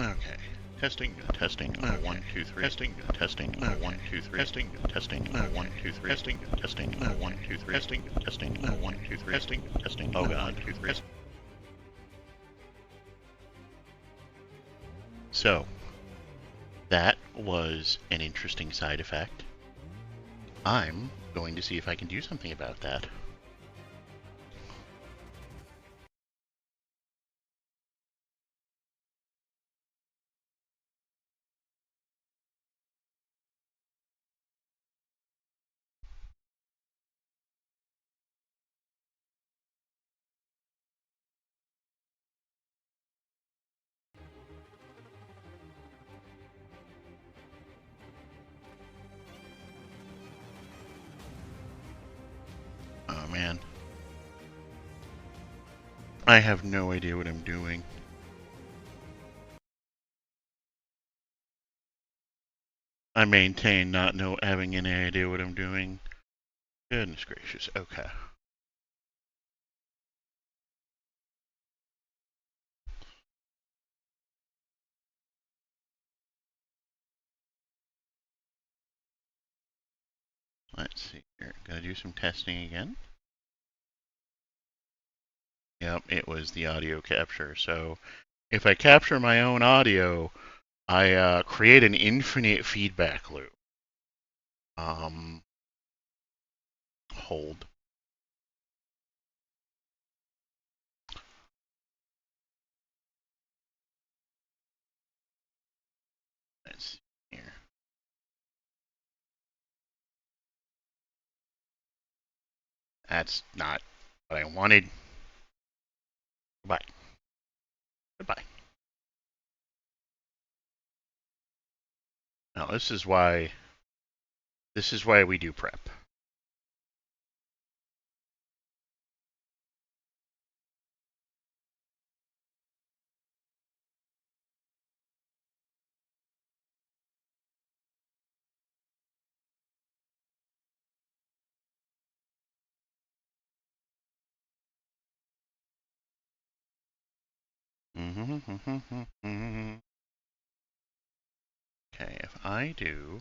Okay. Testing, testing, 1, 2, 3. Testing, testing, 1, 2, 3. Testing, testing, 1, 2, 3. Testing, testing, 1, 2, 3. Testing, testing, 1, 2, 3. Testing, testing, oh god, 1, 2, 3. So, that was an interesting side effect. I'm going to see if I can do something about that. Oh man. I have no idea what I'm doing. I maintain not having any idea what I'm doing. Goodness gracious, okay. Let's see here. Gonna do some testing again. Yep, it was the audio capture. So if I capture my own audio, I create an infinite feedback loop. Hold. Let's see here. That's not what I wanted. Goodbye. Goodbye. Now this is why we do prep. Okay, if I do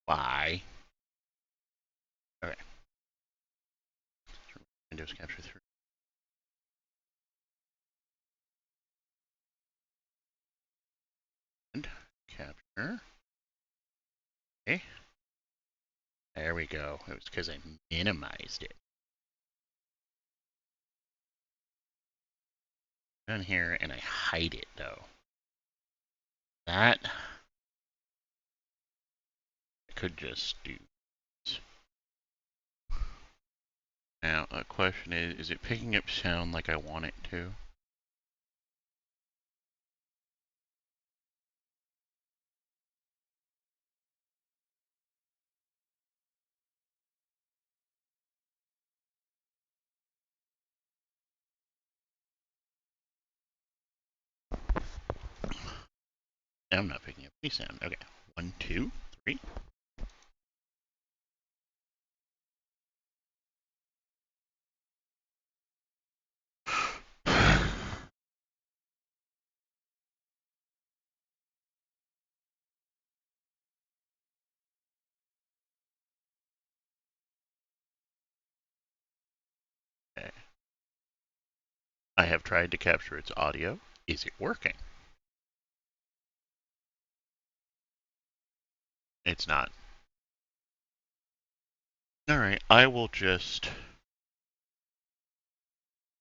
why? Okay. Windows capture 3. And capture. Okay. There we go. It was because I minimized it. Down here and I hide it though. That I could just do. Now, the question is it picking up sound like I want it to? I'm not picking up any sound. Okay. 1, 2, 3. Okay. I have tried to capture its audio. Is it working? It's not. Alright, I will just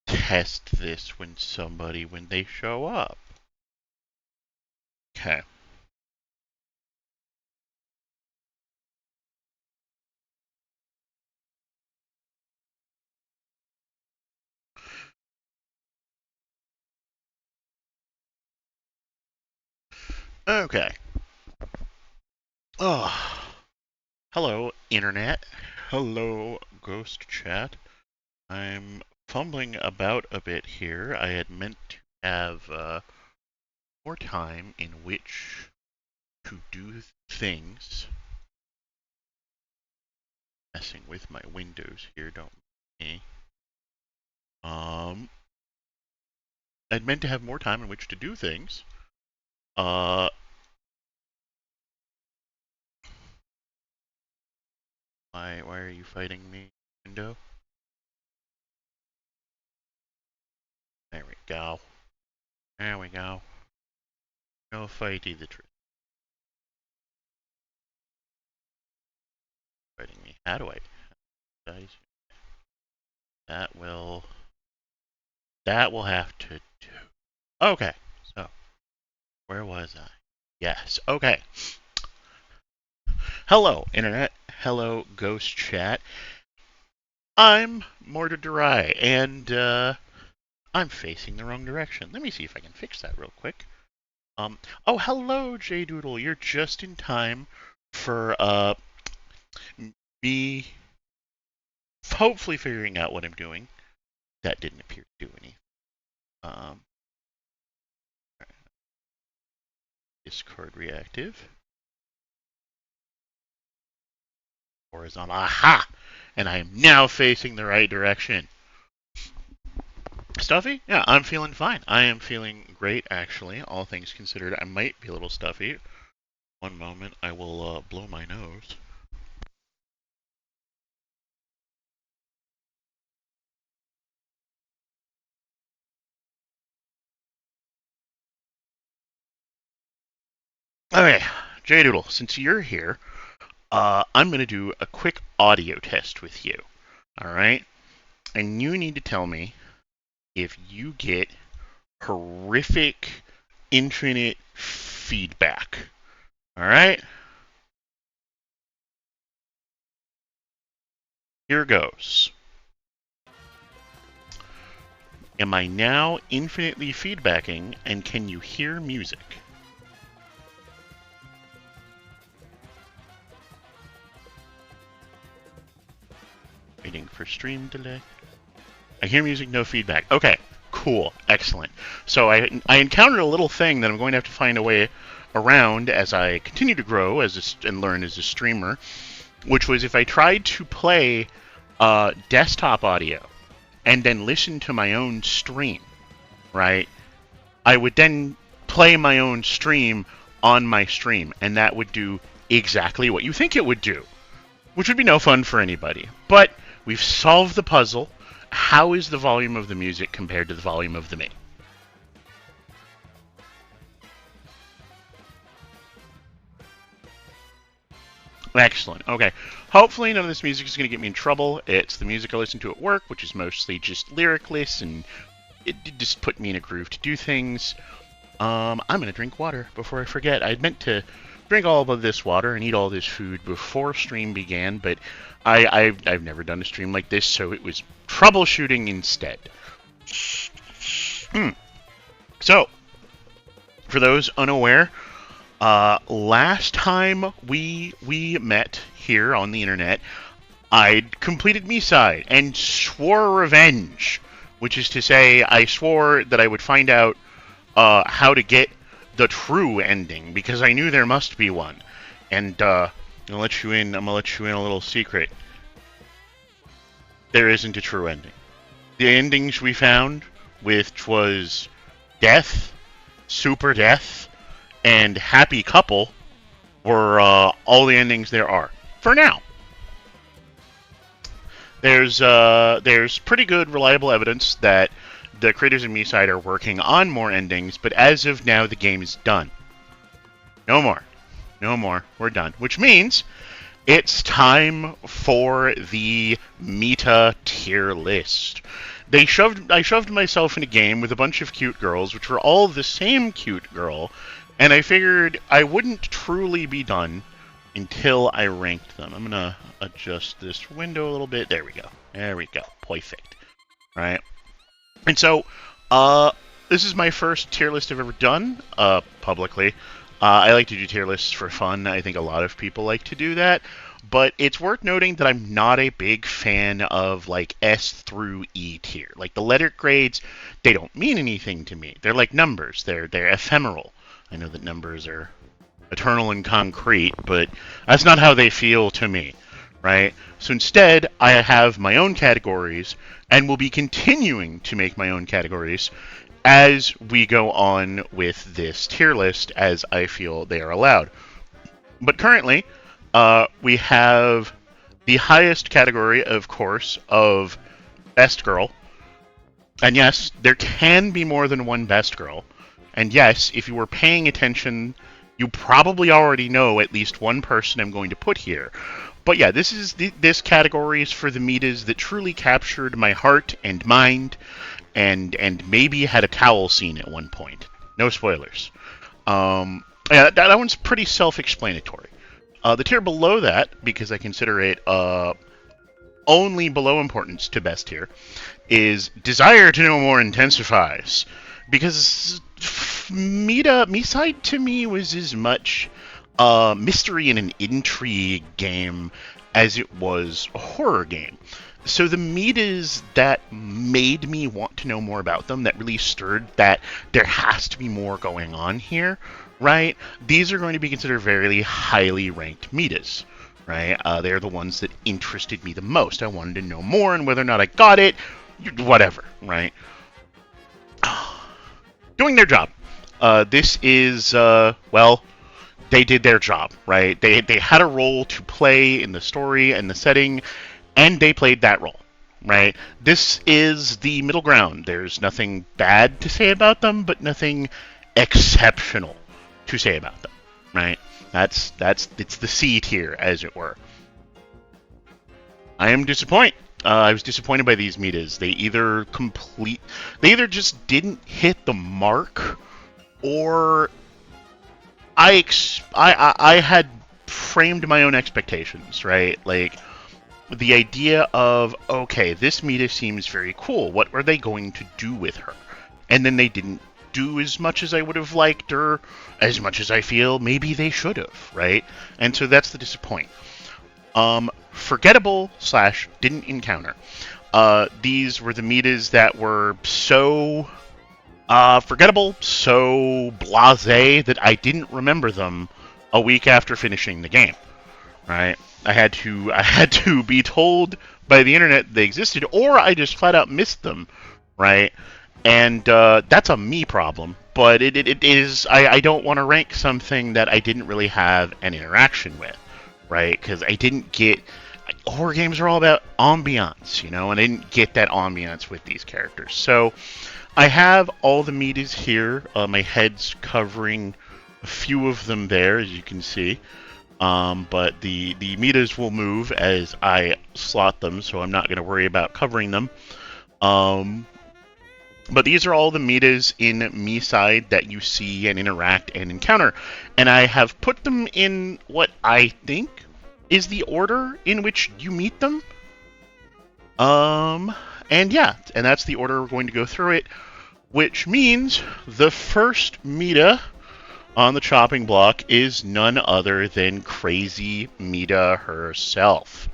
test this when they show up. Okay. Okay. Oh. Hello, Internet. Hello, Ghost Chat. I'm fumbling about a bit here. I had meant to have more time in which to do things. Messing with my windows here, don't me. I'd meant to have more time in which to do things. Why are you fighting me, window? There we go. There we go. No fighty the truth. Fighting me. How do I? That will have to do. Okay. So, where was I? Yes. Okay. Hello, Internet. Hello, Ghost Chat. I'm Mordred, and I'm facing the wrong direction. Let me see if I can fix that real quick. Oh, hello, J Doodle. You're just in time for me hopefully figuring out what I'm doing. That didn't appear to do anything. Discord reactive. Horizontal. Aha! And I am now facing the right direction. Stuffy? Yeah, I'm feeling fine. I am feeling great, actually. All things considered, I might be a little stuffy. One moment, I will blow my nose. Okay, J-Doodle, since you're here, I'm going to do a quick audio test with you. Alright? And you need to tell me if you get horrific, infinite feedback. Alright? Here goes. Am I now infinitely feedbacking, and can you hear music? Waiting for stream delay. I hear music, no feedback. Okay, cool, excellent. So I encountered a little thing that I'm going to have to find a way around as I continue to grow and learn as a streamer, which was if I tried to play desktop audio and then listen to my own stream, right? I would then play my own stream on my stream, and that would do exactly what you think it would do, which would be no fun for anybody. But we've solved the puzzle. How is the volume of the music compared to the volume of the me? Excellent. Okay. Hopefully none of this music is going to get me in trouble. It's the music I listen to at work, which is mostly just lyricless, and it just put me in a groove to do things. I'm going to drink water before I forget. I meant to drink all of this water and eat all this food before stream began, but I've never done a stream like this, so it was troubleshooting instead. So, for those unaware, last time we met here on the internet, I'd completed Miiside and swore revenge, which is to say, I swore that I would find out how to get the true ending, because I knew there must be one. And I'm gonna let you in a little secret. There isn't a true ending. The endings we found, which was death, super death, and happy couple, were all the endings there are for now. There's pretty good, reliable evidence that the creators of Miiside are working on more endings, but as of now, the game is done. No more. No more. We're done. Which means it's time for the Miita tier list. I shoved myself in a game with a bunch of cute girls, which were all the same cute girl, and I figured I wouldn't truly be done until I ranked them. I'm going to adjust this window a little bit. There we go. There we go. Perfect. Right? And so, this is my first tier list I've ever done, publicly. I like to do tier lists for fun. I think a lot of people like to do that. But it's worth noting that I'm not a big fan of like S through E tier. Like the letter grades, they don't mean anything to me. They're like numbers. They're ephemeral. I know that numbers are eternal and concrete, but that's not how they feel to me, right? So instead, I have my own categories and will be continuing to make my own categories as we go on with this tier list as I feel they are allowed. But currently, we have the highest category, of course, of best girl. And yes, there can be more than one best girl. And yes, if you were paying attention, you probably already know at least one person I'm going to put here. But yeah, this category is for the Miitas that truly captured my heart and mind, and maybe had a towel scene at one point. No spoilers. Yeah, that one's pretty self-explanatory. The tier below that, because I consider it only below importance to best tier, is Desire to Know More intensifies. Because Miiside to me was as much mystery and an intrigue game as it was a horror game. So the Miitas that made me want to know more about them, that really stirred that there has to be more going on here, right? These are going to be considered very highly ranked Miitas, right? They're the ones that interested me the most. I wanted to know more, and whether or not I got it, whatever, right? Doing their job. This is, well, they did their job, right? They had a role to play in the story and the setting, and they played that role, right? This is the middle ground. There's nothing bad to say about them, but nothing exceptional to say about them, right? It's the C tier, as it were. I am disappointed. I was disappointed by these Miitas. They either just didn't hit the mark, or I had framed my own expectations, right? Like, the idea of, okay, this Miita seems very cool. What are they going to do with her? And then they didn't do as much as I would have liked, or as much as I feel maybe they should have, right? And so that's the disappoint. Forgettable / didn't encounter. These were the Miitas that were so forgettable, so blasé that I didn't remember them a week after finishing the game. Right? I had to be told by the internet they existed, or I just flat out missed them. Right? And that's a me problem. But it is. I don't want to rank something that I didn't really have an interaction with. Right? Because I didn't get. Horror games are all about ambiance, and I didn't get that ambiance with these characters. So I have all the Miitas here. My head's covering a few of them there, as you can see. But the Miitas will move as I slot them, so I'm not going to worry about covering them. But these are all the Miitas in Miiside that you see and interact and encounter. And I have put them in what I think is the order in which you meet them. And yeah, and that's the order we're going to go through it, which means the first Miita on the chopping block is none other than Crazy Miita herself.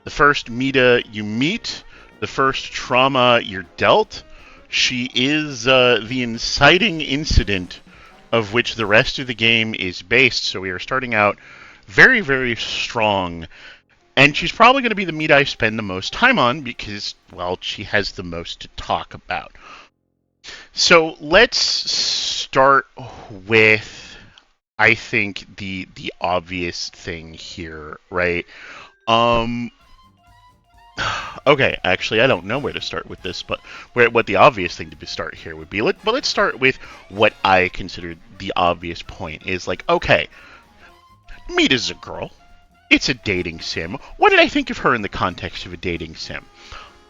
The first Miita you meet, the first trauma you're dealt, she is the inciting incident of which the rest of the game is based, so we are starting out very, very strong. And she's probably going to be the Miita I spend the most time on because, well, she has the most to talk about. So let's start with, I think, the obvious thing here, right? Okay, actually, I don't know where to start with this, but what the obvious thing to start here would be. But let's start with what I consider the obvious point is, like, okay, Miita's a girl. It's a dating sim. What did I think of her in the context of a dating sim?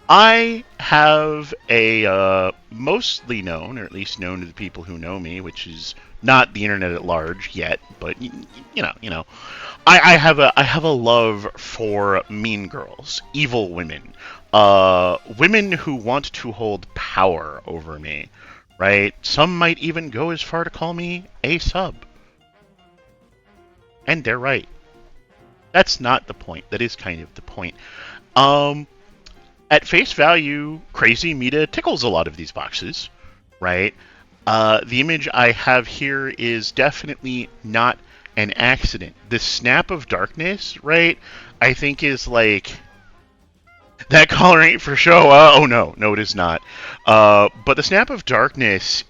I have a mostly known, or at least known to the people who know me, which is not the internet at large yet, but you know, I have a love for mean girls, evil women, women who want to hold power over me, right? Some might even go as far to call me a sub. And they're right. That's not the point. That is kind of the point. Um, at face value, Crazy Miita tickles a lot of these boxes, right? The image I have here is definitely not an accident. The Snap of Darkness, right, I think is like... That color ain't for show. Oh no, it is not. But the Snap of Darkness,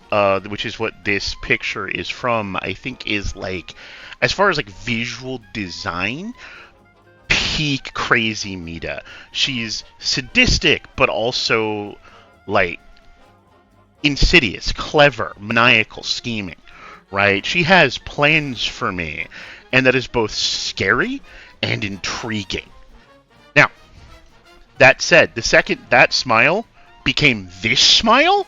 which is what this picture is from, I think is like, as far as like visual design, peak Crazy Miita. She's sadistic, but also like insidious, clever, maniacal, scheming. Right? She has plans for me, and that is both scary and intriguing. Now, that said, the second that smile became this smile,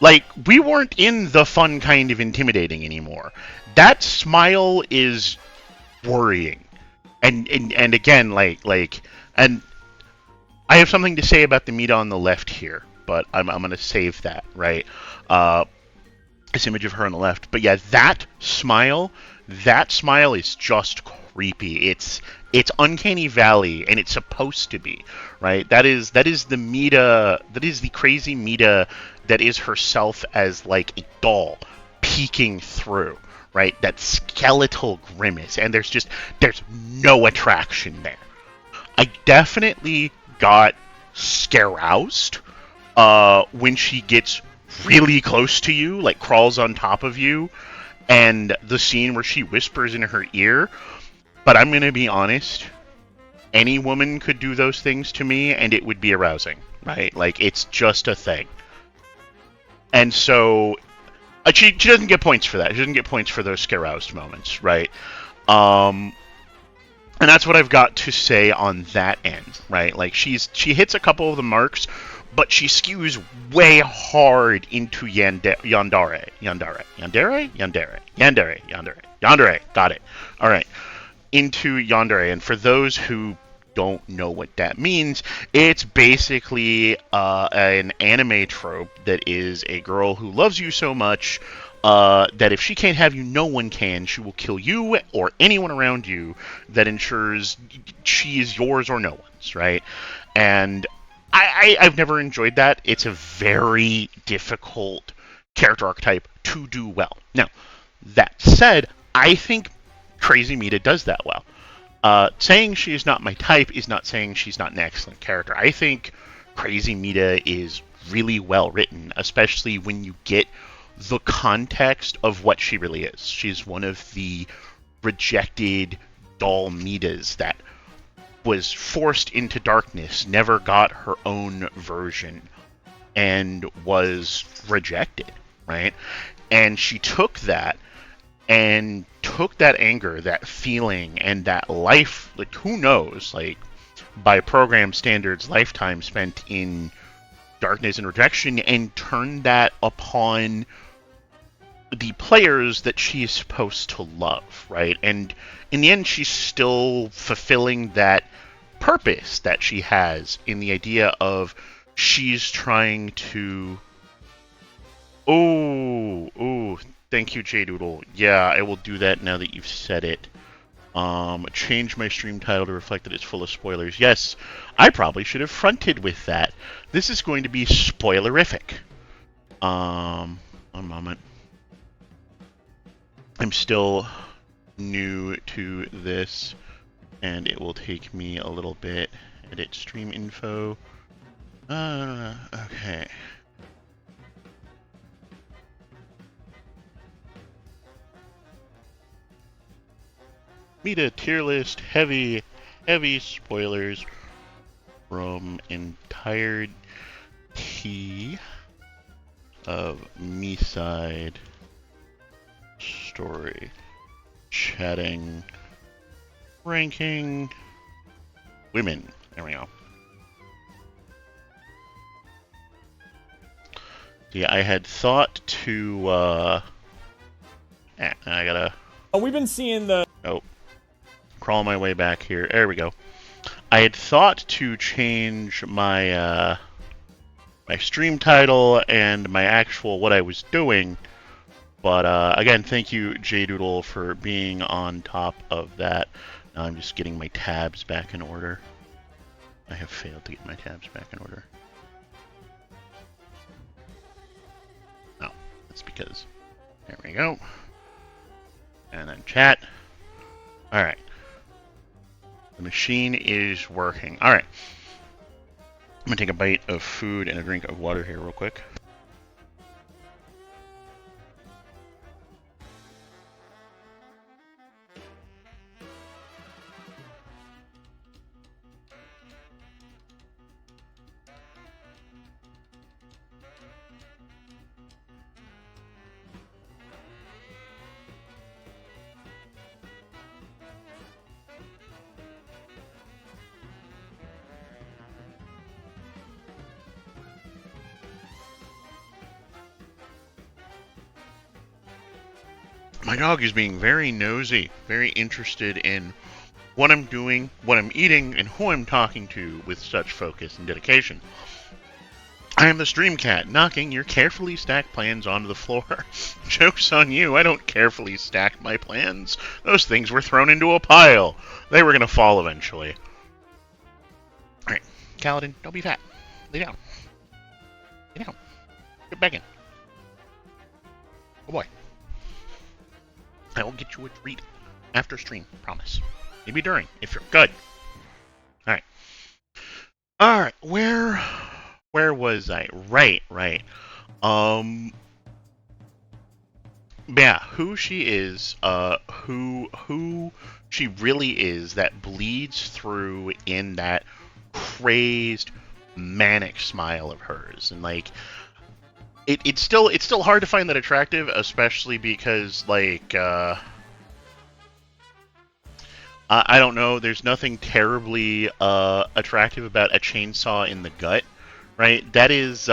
like, we weren't in the fun kind of intimidating anymore. That smile is worrying. And again, and I have something to say about the Miita on the left here, but I'm going to save that, right? Uh, this image of her on the left. But yeah, that smile is just creepy. It's uncanny valley, and it's supposed to be, right? That is the Miita, that is the Crazy Miita that is herself as like a doll peeking through, right? That skeletal grimace, and there's no attraction there. I definitely got scaroused when she gets really close to you, like crawls on top of you, and the scene where she whispers in her ear. But I'm going to be honest, any woman could do those things to me, and it would be arousing, right? Like, it's just a thing. And so, she doesn't get points for that. She doesn't get points for those scaroused moments, right? Um, and that's what I've got to say on that end, right? Like, she hits a couple of the marks, but she skews way hard into Yandere. Got it. All right, into Yandere. And for those who don't know what that means, it's basically an anime trope that is a girl who loves you so much that if she can't have you, no one can. She will kill you or anyone around you that ensures she is yours or no one's, right? And I've never enjoyed that. It's a very difficult character archetype to do well. Now, that said, I think Crazy Miita does that well. Saying she is not my type is not saying she's not an excellent character. I think Crazy Miita is really well written, especially when you get the context of what she really is. She's one of the rejected doll Miitas that was forced into darkness, never got her own version, and was rejected, right? And she took that and took that anger, that feeling, and that life, like, who knows, like, by program standards, lifetime spent in darkness and rejection, and turned that upon the players that she is supposed to love, right? And in the end, she's still fulfilling that purpose that she has in the idea of she's trying to... Oh, thank you, J-Doodle. Yeah, I will do that now that you've said it. Change my stream title to reflect that it's full of spoilers. Yes, I probably should have fronted with that. This is going to be spoilerific. One moment. I'm still new to this, and it will take me a little bit. Edit stream info. Okay. Miita tier list, heavy spoilers from entirety of Miiside story. Chatting, ranking, women. There we go. Yeah, I had thought to, I gotta... Oh, we've been seeing the... Oh. Crawl my way back here. There we go. I had thought to change my, my stream title and my actual what I was doing But again, thank you, JDoodle, for being on top of that. Now I'm just getting my tabs back in order. I have failed to get my tabs back in order. No, that's because... There we go. And then chat. Alright. The machine is working. Alright. I'm going to take a bite of food and a drink of water here real quick. My dog is being very nosy, very interested in what I'm doing, what I'm eating, and who I'm talking to with such focus and dedication. I am the stream cat, knocking your carefully stacked plans onto the floor. Joke's on you, I don't carefully stack my plans. Those things were thrown into a pile. They were going to fall eventually. Alright, Kaladin, don't be fat. Lay down. Lay down. Get back in. Oh boy. I will get you a treat after stream, promise. Maybe during, if you're good. Alright. Alright, where was I? Right. Yeah, who she is, who she really is that bleeds through in that crazed, manic smile of hers. And like, it's still hard to find that attractive, especially because like I don't know, there's nothing terribly attractive about a chainsaw in the gut, right? That is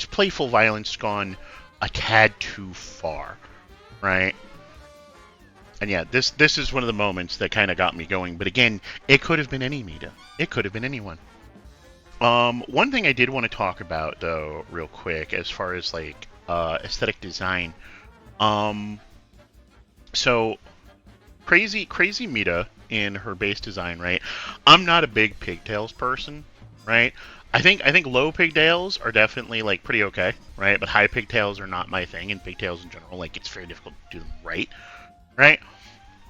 playful violence gone a tad too far, right? And yeah, this is one of the moments that kind of got me going. But again, it could have been any Miita. It could have been anyone. One thing I did want to talk about, though, real quick, as far as, like, aesthetic design. So, crazy Miita in her base design, right? I'm not a big pigtails person, right? I think low pigtails are definitely, like, pretty okay, right? But high pigtails are not my thing, and pigtails in general, like, it's very difficult to do them right?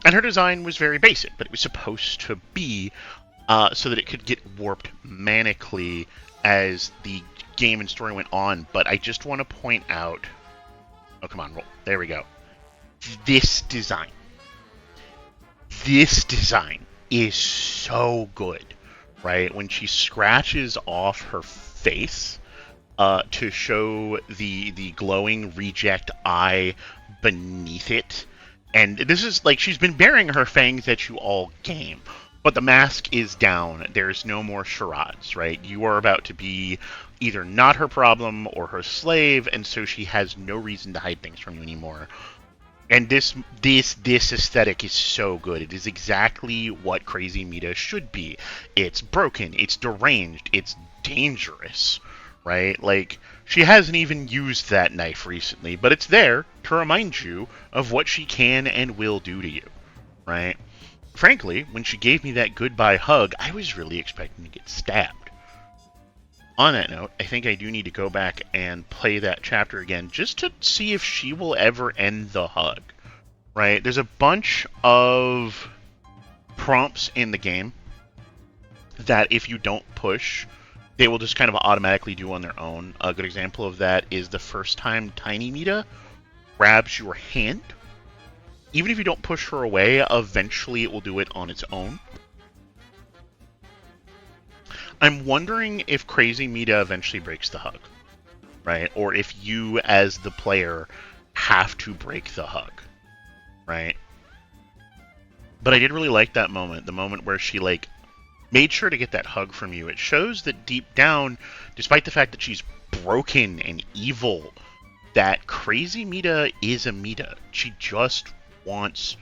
And her design was very basic, but it was supposed to be so that it could get warped manically as the game and story went on. But I just want to point out... Oh, come on, roll. There we go. This design is so good, right? When she scratches off her face to show the glowing reject eye beneath it. And this is, like, she's been baring her fangs at you all game. But the mask is down. There's no more charades, right? You are about to be either not her problem or her slave, and so she has no reason to hide things from you anymore. And this aesthetic is so good. It is exactly what Crazy Miita should be. It's broken, it's deranged, it's dangerous, right? Like, she hasn't even used that knife recently, but it's there to remind you of what she can and will do to you, right? Frankly, when she gave me that goodbye hug, I was really expecting to get stabbed. On that note, I think I do need to go back and play that chapter again, just to see if she will ever end the hug, right? There's a bunch of prompts in the game that if you don't push, they will just kind of automatically do on their own. A good example of that is the first time Tiny Miita grabs your hand. Even if you don't push her away, eventually it will do it on its own. I'm wondering if Crazy Miita eventually breaks the hug, right? Or if you, as the player, have to break the hug, right? But I did really like that moment, the moment where she, like, made sure to get that hug from you. It shows that deep down, despite the fact that she's broken and evil, that Crazy Miita is a Miita. She just wants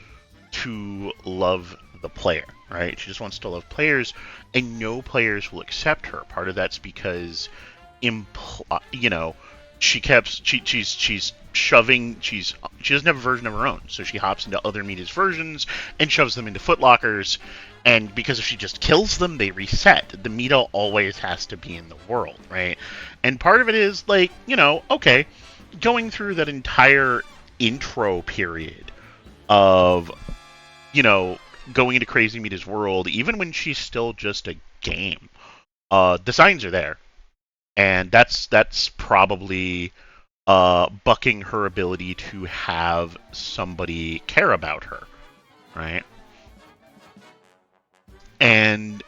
to love the player, right? She just wants to love players, and no players will accept her. Part of that's because, she's shoving. She doesn't have a version of her own, so she hops into other Miita's versions and shoves them into footlockers. And because if she just kills them, they reset. The Miita always has to be in the world, right? And part of it is like, okay, going through that entire intro period of, going into Crazy Miita's world, even when she's still just a game, the signs are there, and that's probably bucking her ability to have somebody care about her, right? And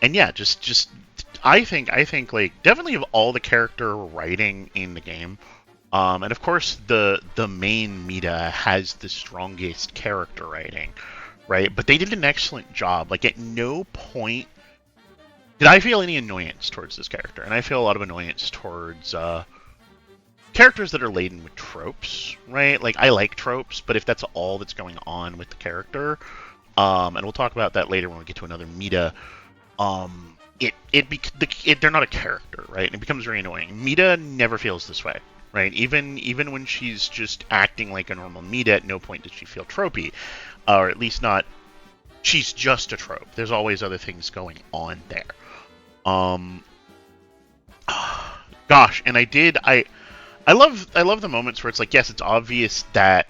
yeah, just I think like definitely of all the character writing in the game, and of course the main Miita has the strongest character writing, right? But they did an excellent job. Like at no point did I feel any annoyance towards this character, and I feel a lot of annoyance towards characters that are laden with tropes, right? Like I like tropes, but if that's all that's going on with the character, and we'll talk about that later when we get to another Miita, they're not a character, right? And it becomes very annoying. Miita never feels this way, right? Even when she's just acting like a normal Miita, at no point does she feel tropey, or at least not. She's just a trope. There's always other things going on there. Gosh, and I love the moments where it's like, yes, it's obvious that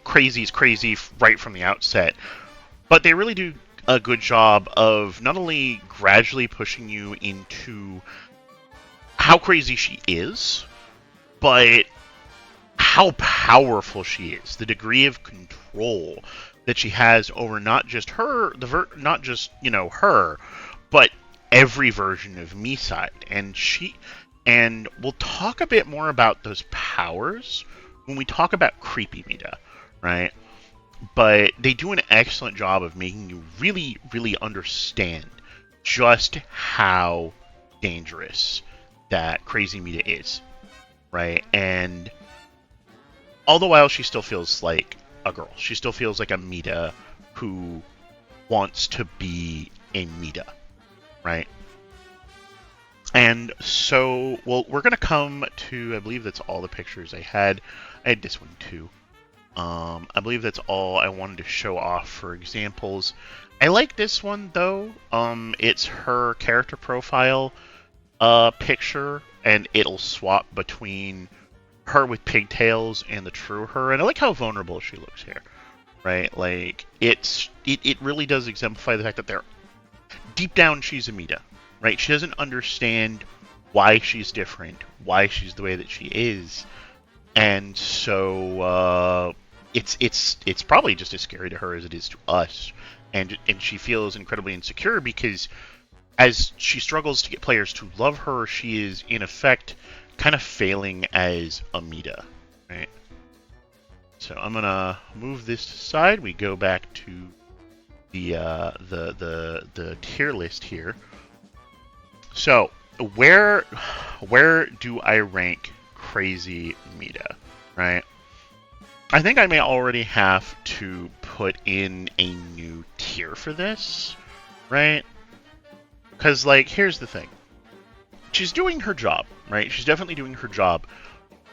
crazy's crazy right from the outset, but they really do a good job of not only gradually pushing you into how crazy she is, but how powerful she is, the degree of control that she has over not just her, her, but every version of Miiside. And we'll talk a bit more about those powers when we talk about creepy Miita, right? But they do an excellent job of making you really, really understand just how dangerous that crazy Miita is, right? And all the while, she still feels like a girl. She still feels like a Miita who wants to be a Miita, right? And so, well, we're going to come to, I believe that's all the pictures I had. I had this one too. I believe that's all I wanted to show off for examples. I like this one though. It's her character profile picture, and it'll swap between her with pigtails and the true her. And I like how vulnerable she looks here, right? Like it really does exemplify the fact that they're deep down she's a Miita, right? She doesn't understand why she's different, why she's the way that she is, and so it's probably just as scary to her as it is to us, and she feels incredibly insecure because as she struggles to get players to love her, she is in effect kind of failing as a Miita, right? So I'm gonna move this aside. We go back to the tier list here. So where do I rank Crazy Miita, right? I think I may already have to put in a new tier for this, right? Because, like, here's the thing. She's doing her job, right? She's definitely doing her job.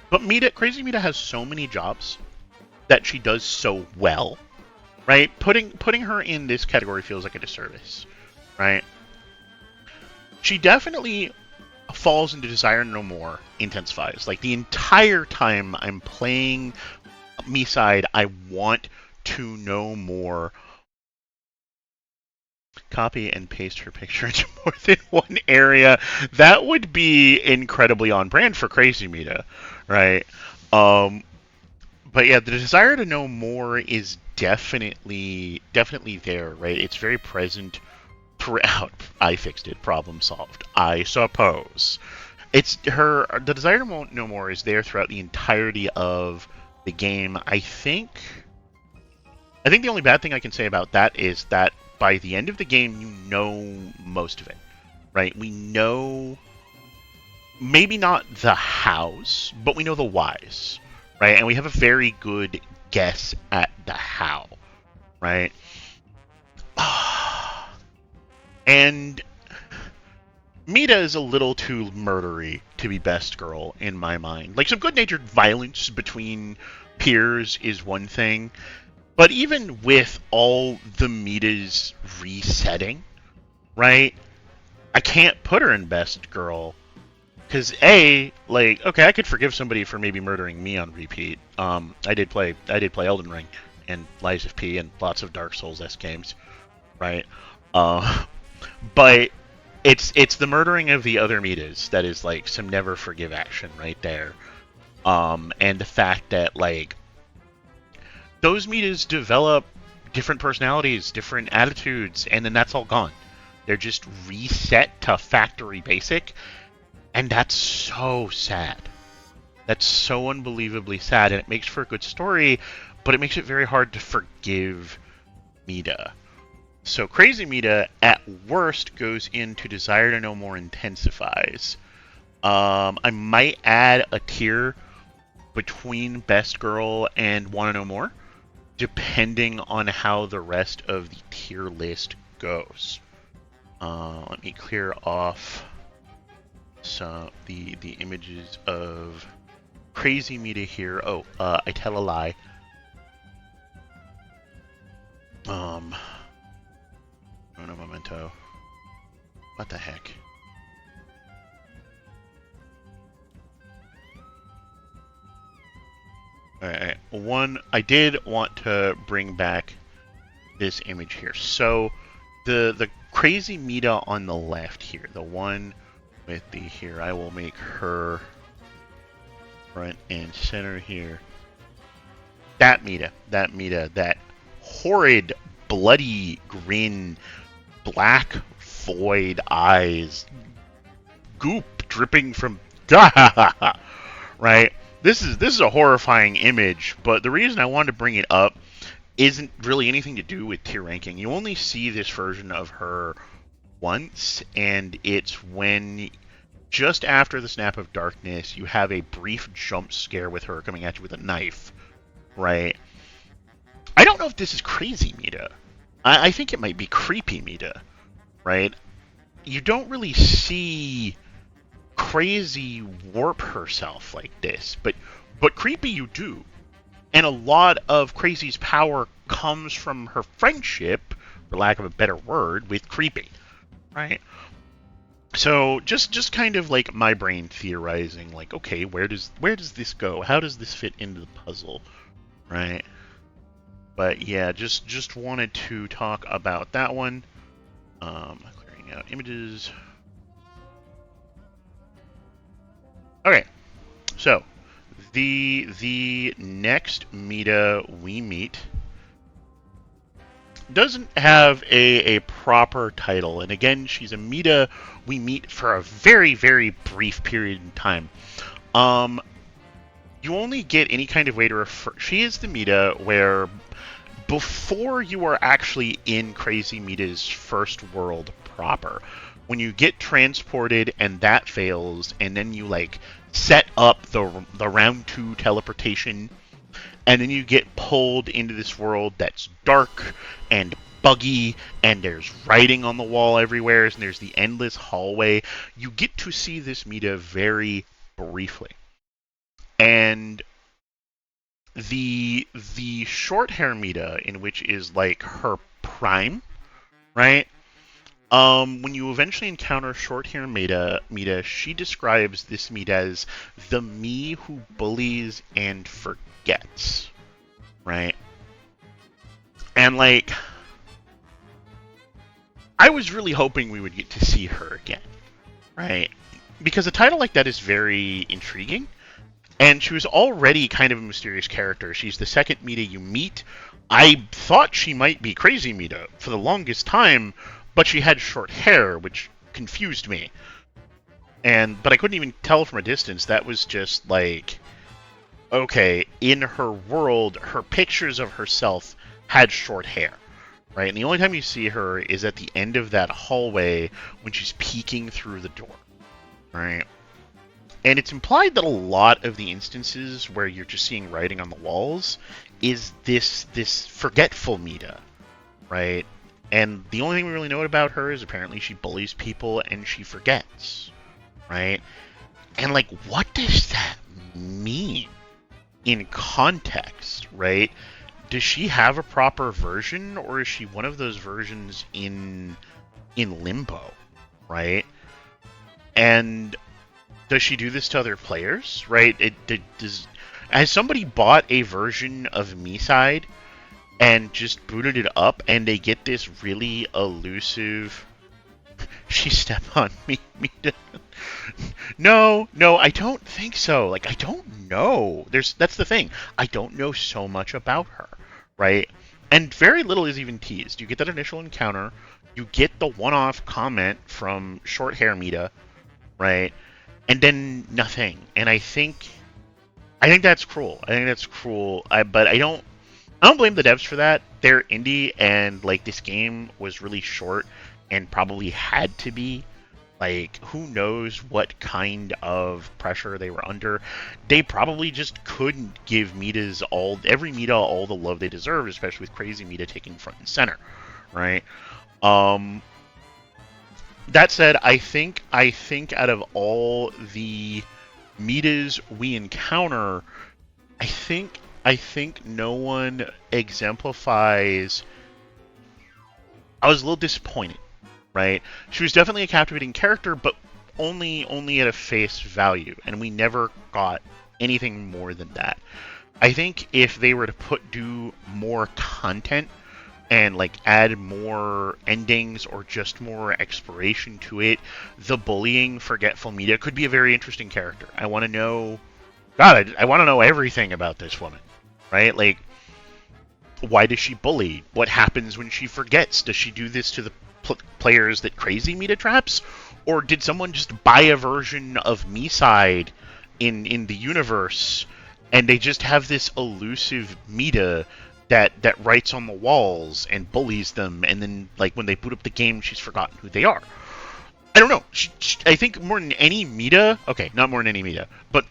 But Crazy Miita has so many jobs that she does so well, right? Putting her in this category feels like a disservice, right? She definitely falls into Desire No More intensifies. Like, the entire time I'm playing Miiside, I want to know more. Copy and paste her picture into more than one area. That would be incredibly on brand for Crazy Miita, right? But yeah, the desire to know more is definitely there, right? It's very present throughout. I fixed it. Problem solved, I suppose. The desire to know more is there throughout the entirety of the game. I think the only bad thing I can say about that is that by the end of the game, you know most of it, right? We know maybe not the hows, but we know the whys, right? And we have a very good guess at the how, right? And Miita is a little too murdery to be best girl in my mind. Like, some good-natured violence between peers is one thing, but even with all the Miita's resetting, right? I can't put her in best girl because okay, I could forgive somebody for maybe murdering me on repeat. I did play Elden Ring and Lies of P and lots of Dark Souls-esque games, right? But it's the murdering of the other Miitas that is like some never forgive action right there. And the fact that like those Miitas develop different personalities, different attitudes, and then that's all gone. They're just reset to factory basic, and that's so sad. That's so unbelievably sad, and it makes for a good story, but it makes it very hard to forgive Miita. So Crazy Miita, at worst, goes into Desire to Know More Intensifies. I might add a tier between Best Girl and Want to Know More, depending on how the rest of the tier list goes. Let me clear off some the images of Crazy Miita here. Oh, I tell a lie. No memento. What the heck? Alright, one, I did want to bring back this image here. So, the Crazy Miita on the left here, the one with the here, I will make her front and center here. That Miita, that horrid, bloody grin, black void eyes, goop dripping from right? This is a horrifying image, but the reason I wanted to bring it up isn't really anything to do with tier ranking. You only see this version of her once, and it's when just after the Snap of Darkness, you have a brief jump scare with her coming at you with a knife, right? I don't know if this is Crazy Miita. I think it might be Creepy Miita, right? You don't really see Crazy warp herself like this, but Creepy you do. And a lot of Crazy's power comes from her friendship, for lack of a better word, with Creepy, right? So just kind of like my brain theorizing, like, okay, where does this go? How does this fit into the puzzle, right? But yeah, just wanted to talk about that one. Clearing out images. Okay, so the next Miita we meet doesn't have a proper title, and again, she's a Miita we meet for a very, very brief period in time. You only get any kind of way to refer. She is the Miita where before you are actually in Crazy Miita's first world proper, when you get transported and that fails, and then you like set up the round 2 teleportation, and then you get pulled into this world that's dark and buggy, and there's writing on the wall everywhere, and there's the endless hallway. You get to see this Miita very briefly. And the short hair Miita, in which is like her prime, right? When you eventually encounter short hair Miita, she describes this Miita as the me who bullies and forgets, right? And like, I was really hoping we would get to see her again, right? Because a title like that is very intriguing. And she was already kind of a mysterious character. She's the second Miita you meet. I thought she might be Crazy Miita for the longest time, but she had short hair, which confused me. But I couldn't even tell from a distance. That was just like, okay, in her world, her pictures of herself had short hair, right? And the only time you see her is at the end of that hallway when she's peeking through the door, right? And it's implied that a lot of the instances where you're just seeing writing on the walls is this forgetful Miita, right? And the only thing we really know about her is apparently she bullies people and she forgets, right? And, like, what does that mean in context, right? Does she have a proper version, or is she one of those versions in limbo, right? And does she do this to other players, right? Has somebody bought a version of Miiside and just booted it up, and they get this really elusive... She stepped on me. No, I don't think so. Like, I don't know. That's the thing. I don't know so much about her, right? And very little is even teased. You get that initial encounter, you get the one-off comment from short hair Miita, right? And then nothing. And I think that's cruel. But I don't blame the devs for that. They're indie, and, like, this game was really short and probably had to be. Like, who knows what kind of pressure they were under. They probably just couldn't give every Miita all the love they deserve, especially with Crazy Miita taking front and center, right? That said, I think out of all the Miitas we encounter, I think no one exemplifies... I was a little disappointed, right? She was definitely a captivating character, but only at a face value, and we never got anything more than that. I think if they were to do more content and, like, add more endings or just more exploration to it, the bullying, forgetful Miita could be a very interesting character. I want to know... God, I want to know everything about this woman, right? Like, why does she bully? What happens when she forgets? Does she do this to the players that Crazy Miita traps? Or did someone just buy a version of Miiside in the universe, and they just have this elusive Miita that writes on the walls and bullies them, and then, like, when they boot up the game, she's forgotten who they are? I don't know. I think more than any Miita... Okay, not more than any Miita, but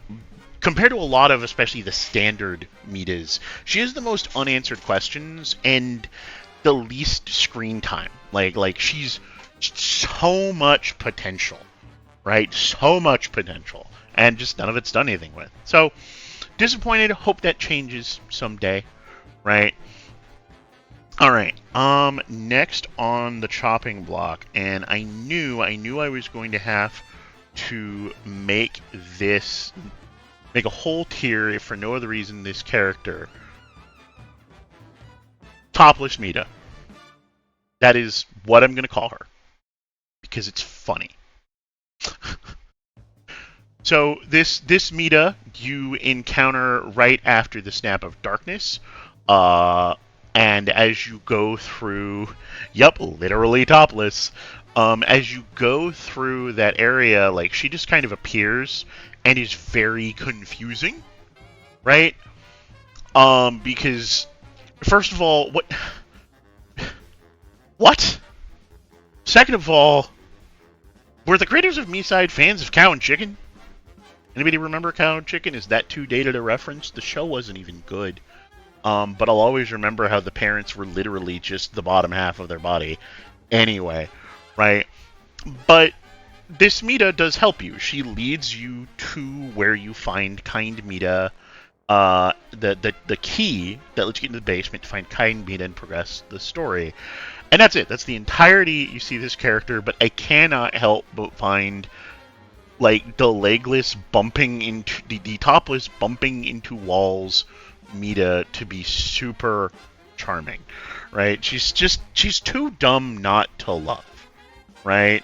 compared to a lot of, especially the standard Miitas, she has the most unanswered questions and the least screen time. Like she's so much potential, right? So much potential, and just none of it's done anything with. So, disappointed. Hope that changes someday, right? All right. Next on the chopping block, and I knew I was going to have to make a whole tier, if for no other reason, this character. Topless Miita. That is what I'm going to call her, because it's funny. So this Miita you encounter right after the Snap of Darkness, and as you go through, literally topless. As you go through that area, like, she just kind of appears and is very confusing, right? Because first of all, what? Second of all, were the creators of Miiside fans of Cow and Chicken? Anybody remember Cow and Chicken? Is that too dated a reference? The show wasn't even good. But I'll always remember how the parents were literally just the bottom half of their body. Anyway, right? But this Miita does help you. She leads you to where you find kind Miita, the key that lets you get into the basement to find kind Miita and progress the story. And that's it. That's the entirety you see this character, but I cannot help but find, like, the legless bumping into the topless bumping into walls Miita to be super charming, right? She's too dumb not to love, right?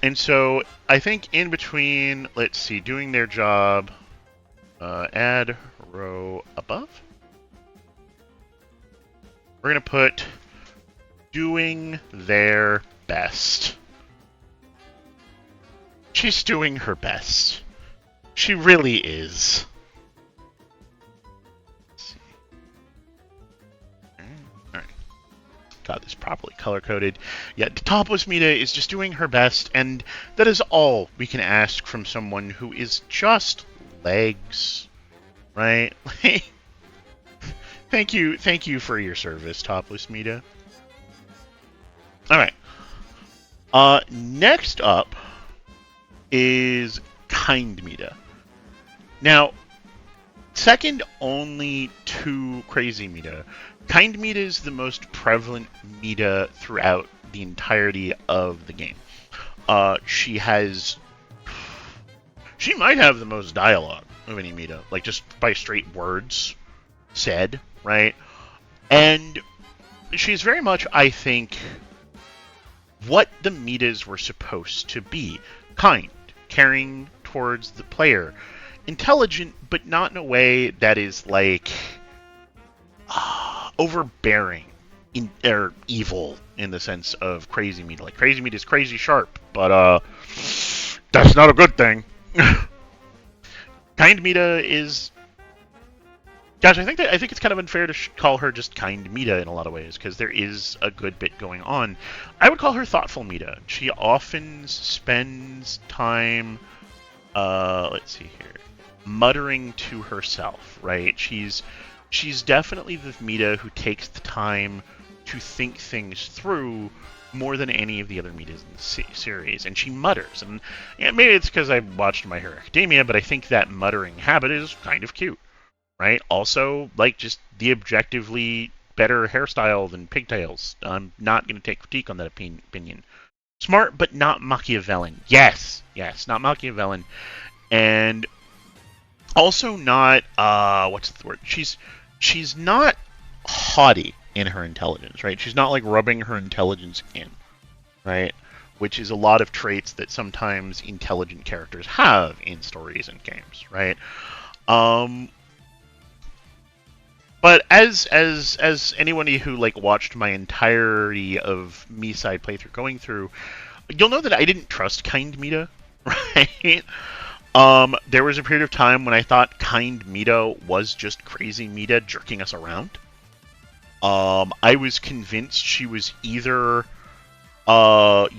And so I think in between, let's see, doing their job, add row above. We're gonna put doing their best. She's doing her best. She really is. Let's see. Alright. Got this properly color-coded. Yeah, the topless Miita is just doing her best, and that is all we can ask from someone who is just legs. Right? Thank you for your service, topless Miita. All right. Next up is Kind Miita. Now, second only to Crazy Miita, Kind Miita is the most prevalent Miita throughout the entirety of the game. She might have the most dialogue of any Miita, like just by straight words said, right? And she's very much, I think, what the Miitas were supposed to be. Kind, caring towards the player, intelligent, but not in a way that is like overbearing or evil in the sense of Crazy Miita. Like Crazy Miita is crazy sharp, but that's not a good thing. Kind Miita is, gosh, I think it's kind of unfair to call her just Kind Miita in a lot of ways, because there is a good bit going on. I would call her Thoughtful Miita. She often spends time, let's see here, muttering to herself, right? She's definitely the Miita who takes the time to think things through more than any of the other Miitas in the series, and she mutters. And yeah, maybe it's because I watched My Hero Academia, but I think that muttering habit is kind of cute, right? Also, like, just the objectively better hairstyle than pigtails. I'm not going to take critique on that opinion. Smart, but not Machiavellian. Yes, not Machiavellian. And also not, what's the word? She's not haughty in her intelligence, right? She's not like rubbing her intelligence in, right? Which is a lot of traits that sometimes intelligent characters have in stories and games, right? But as anyone who like watched my entirety of Miiside playthrough going through, you'll know that I didn't trust Kind Miita, right? There was a period of time when I thought Kind Miita was just Crazy Miita jerking us around. I was convinced she was either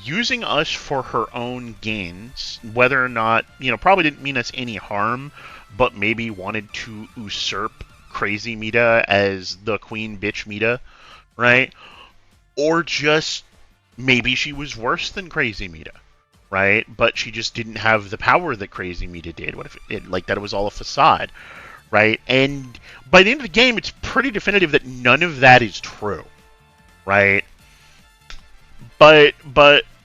using us for her own gains, whether or not, probably didn't mean us any harm, but maybe wanted to usurp Crazy Miita as the queen bitch Miita, right? Or just maybe she was worse than Crazy Miita, right? But she just didn't have the power that Crazy Miita did. What if it was all a facade, right? And by the end of the game, it's pretty definitive that none of that is true, right? But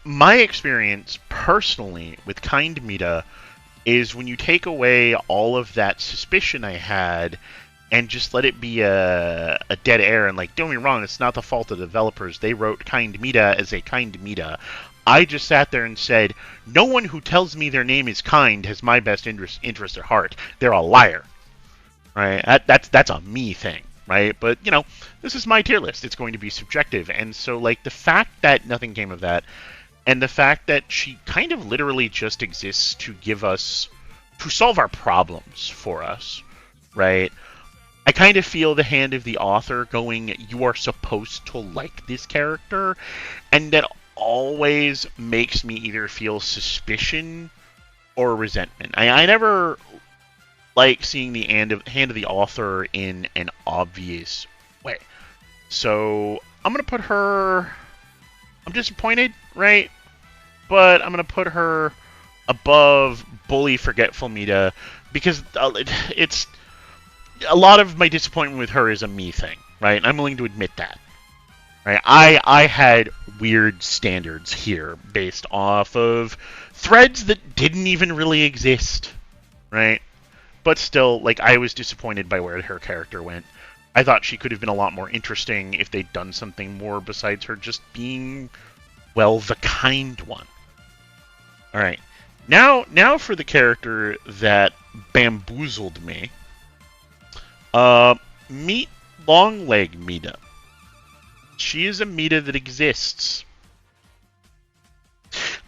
my experience personally with Kind Miita is when you take away all of that suspicion I had and just let it be a dead air, and like, don't get me wrong, it's not the fault of the developers. They wrote Kind Miita as a Kind Miita. I just sat there and said, no one who tells me their name is kind has my best interest at heart. They're a liar, right? That's a me thing, right? But, this is my tier list. It's going to be subjective. And so, like, the fact that nothing came of that, and the fact that she kind of literally just exists to solve our problems for us, right? I kind of feel the hand of the author going, you are supposed to like this character, and that always makes me either feel suspicion or resentment. I never like seeing the hand of the author in an obvious way. So I'm going to put her... I'm disappointed, right? But I'm going to put her above Bully Forgetful Miita, because it's... A lot of my disappointment with her is a me thing, right? I'm willing to admit that. Right? I had weird standards here based off of threads that didn't even really exist, right? But still, like, I was disappointed by where her character went. I thought she could have been a lot more interesting if they'd done something more besides her just being, well, the kind one. All right. Now for the character that bamboozled me. Meet Longleg Miita. She is a Miita that exists.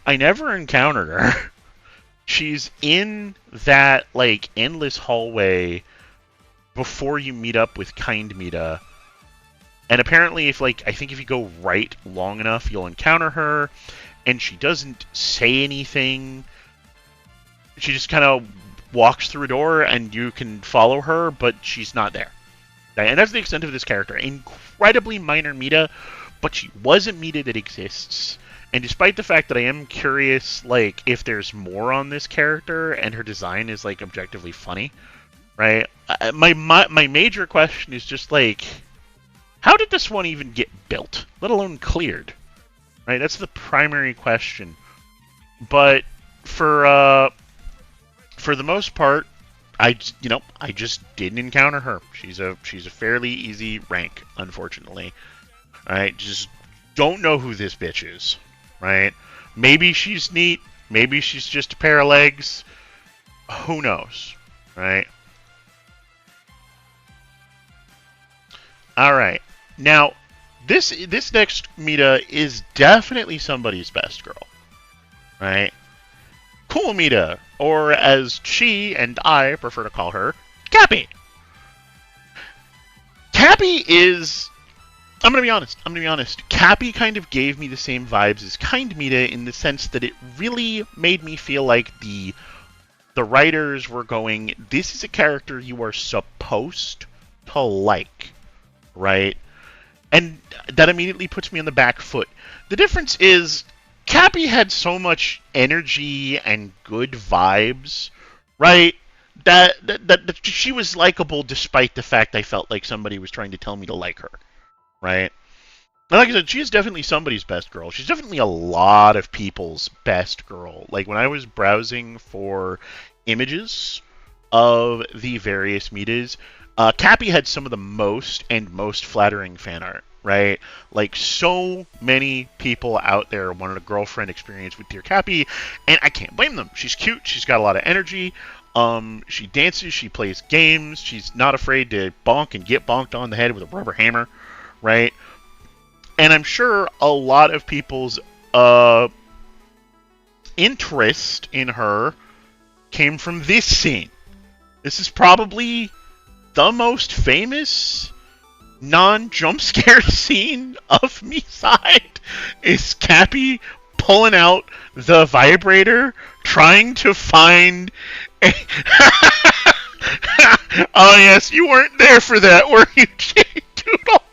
I never encountered her. She's in that, like, endless hallway before you meet up with Kind Miita. And apparently, I think if you go right long enough, you'll encounter her. And she doesn't say anything. She just kind of walks through a door and you can follow her, but she's not there. And that's the extent of this character. Incredibly minor Miita, but she was a Miita that exists. And despite the fact that I am curious, like, if there's more on this character and her design is, like, objectively funny, right? My major question is just, like, how did this one even get built, let alone cleared? Right? That's the primary question. But for the most part, I just didn't encounter her. She's a fairly easy rank, unfortunately. All right, just don't know who this bitch is. Right? Maybe she's neat. Maybe she's just a pair of legs. Who knows? Right? All right. Now, this next Miita is definitely somebody's best girl. Right? Cool Miita, or as she and I prefer to call her, Cappy. Cappy is... I'm going to be honest. Cappy kind of gave me the same vibes as Kind Miita in the sense that it really made me feel like the writers were going, this is a character you are supposed to like, right? And that immediately puts me on the back foot. The difference is, Cappy had so much energy and good vibes, right? That she was likable despite the fact I felt like somebody was trying to tell me to like her. Right? And like I said, she is definitely somebody's best girl. She's definitely a lot of people's best girl. Like, when I was browsing for images of the various Miitas, Cappy had some of the most flattering fan art, right? Like, so many people out there wanted a girlfriend experience with Dear Cappy, and I can't blame them. She's cute, she's got a lot of energy, she dances, she plays games, she's not afraid to bonk and get bonked on the head with a rubber hammer. Right? And I'm sure a lot of people's interest in her came from this scene. This is probably the most famous non-jump scare scene of Miiside. Is Cappy pulling out the vibrator, trying to find... Oh yes, you weren't there for that, were you, J-Doodle?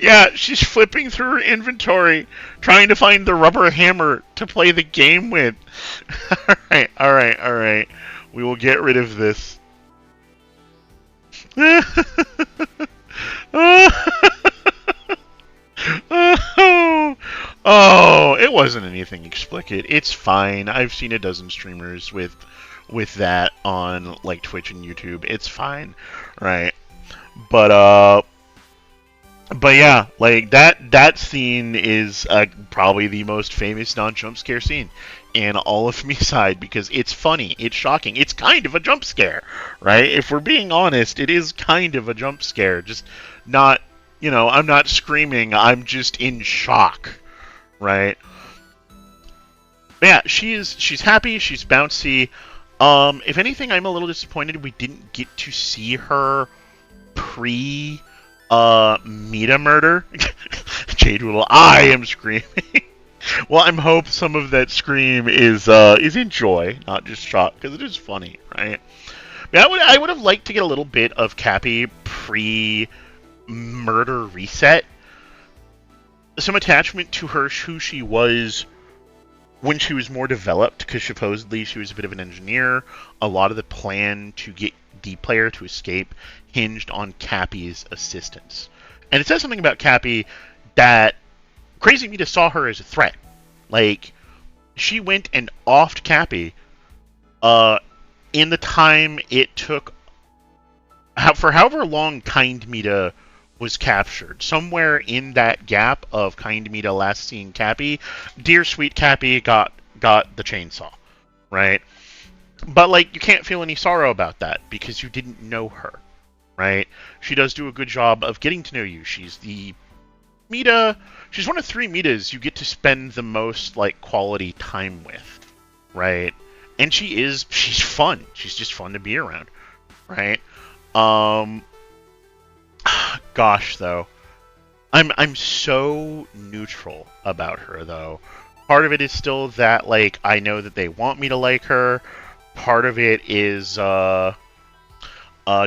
Yeah, she's flipping through her inventory, trying to find the rubber hammer to play the game with. Alright. We will get rid of this. Oh, it wasn't anything explicit. It's fine. I've seen a dozen streamers with that on, like, Twitch and YouTube. It's fine, right? But yeah, like, that scene is probably the most famous non-jump scare scene in all of Miiside, because it's funny, it's shocking, it's kind of a jump scare, right? If we're being honest, it is kind of a jump scare, just not, I'm not screaming, I'm just in shock, right? But yeah, she's happy, she's bouncy. If anything, I'm a little disappointed we didn't get to see her pre Miita murder. J-Doodle, I am screaming. Well, I'm hope some of that scream is in joy, not just shock, because it is funny, right? But I would have liked to get a little bit of Cappy pre-murder reset. Some attachment to her, who she was when she was more developed, because supposedly she was a bit of an engineer. A lot of the plan to get the player to escape hinged on Cappy's assistance. And it says something about Cappy that Crazy Miita saw her as a threat. Like, she went and offed Cappy in the time it took, for however long Kind Miita was captured. Somewhere in that gap of Kind Miita last seeing Cappy, dear sweet Cappy got the chainsaw, right? But, like, you can't feel any sorrow about that because you didn't know her, right? She does do a good job of getting to know you. She's the Miita. She's one of 3 Miitas you get to spend the most, like, quality time with, right? And she's fun. She's just fun to be around, right? Gosh, though, I'm so neutral about her, though. Part of it is still that, like, I know that they want me to like her. Part of it is,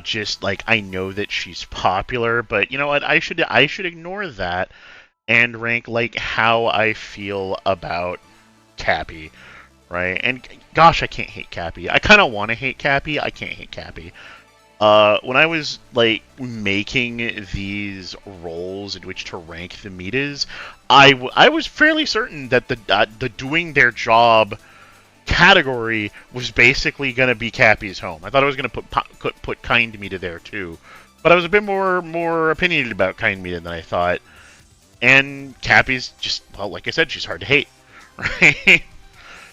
Just like I know that she's popular, but you know what? I should ignore that and rank like how I feel about Cappy, right? And gosh, I can't hate Cappy. I kind of want to hate Cappy. I can't hate Cappy. When I was like making these roles in which to rank the Miitas, I was fairly certain that the doing their job category was basically going to be Cappy's home. I thought I was going to put Kind Miita there too, but I was a bit more opinionated about Kind Miita than I thought. And Cappy's just, well, like I said, she's hard to hate, right?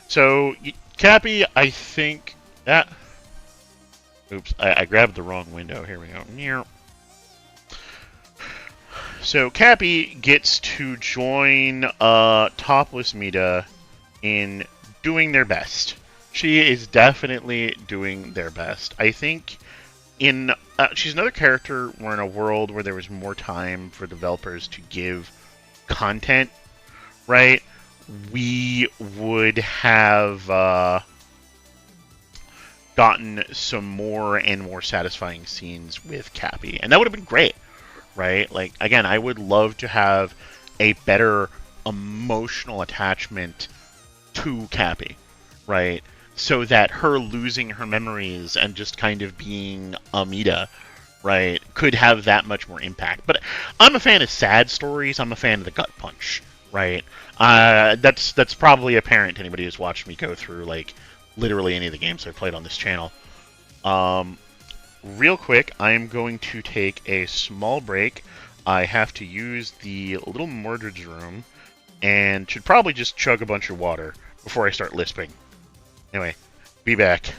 So Cappy, I think that. Oops, I grabbed the wrong window. Here we go. So Cappy gets to join Topless Miita in doing their best. She is definitely doing their best. I think she's another character where in a world where there was more time for developers to give content, right? We would have gotten some more and more satisfying scenes with Cappy, and that would have been great, right? Like, again, I would love to have a better emotional attachment to Cappy, right? So that her losing her memories and just kind of being a Miita, right, could have that much more impact. But I'm a fan of sad stories. I'm a fan of the gut punch, right? That's probably apparent to anybody who's watched me go through, like, literally any of the games I've played on this channel. Real quick, I am going to take a small break. I have to use the little Mordred's room, and should probably just chug a bunch of water before I start lisping. Anyway, be back.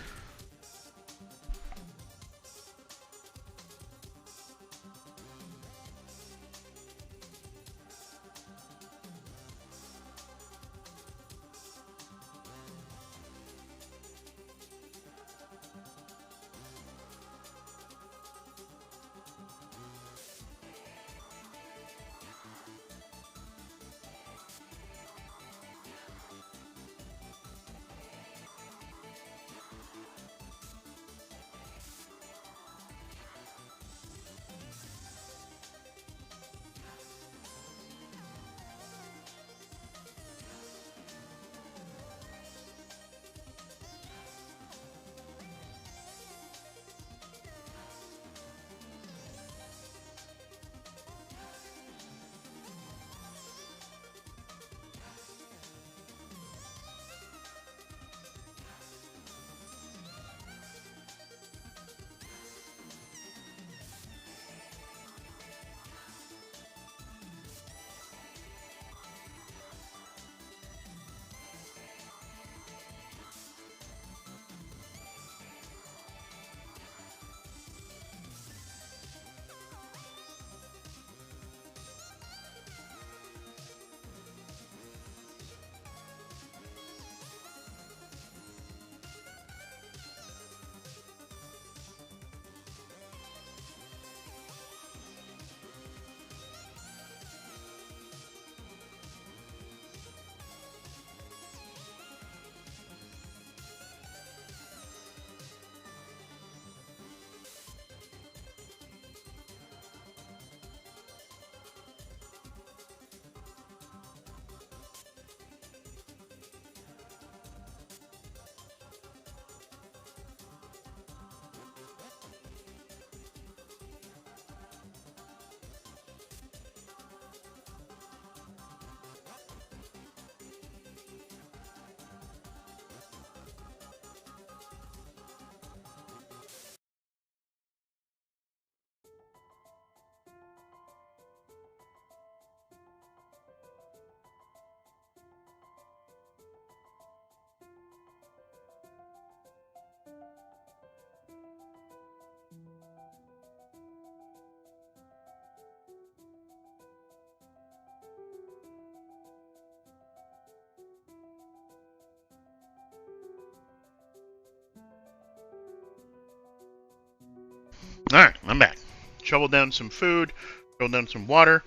Alright, I'm back. Shoveled down some food, shoveled down some water,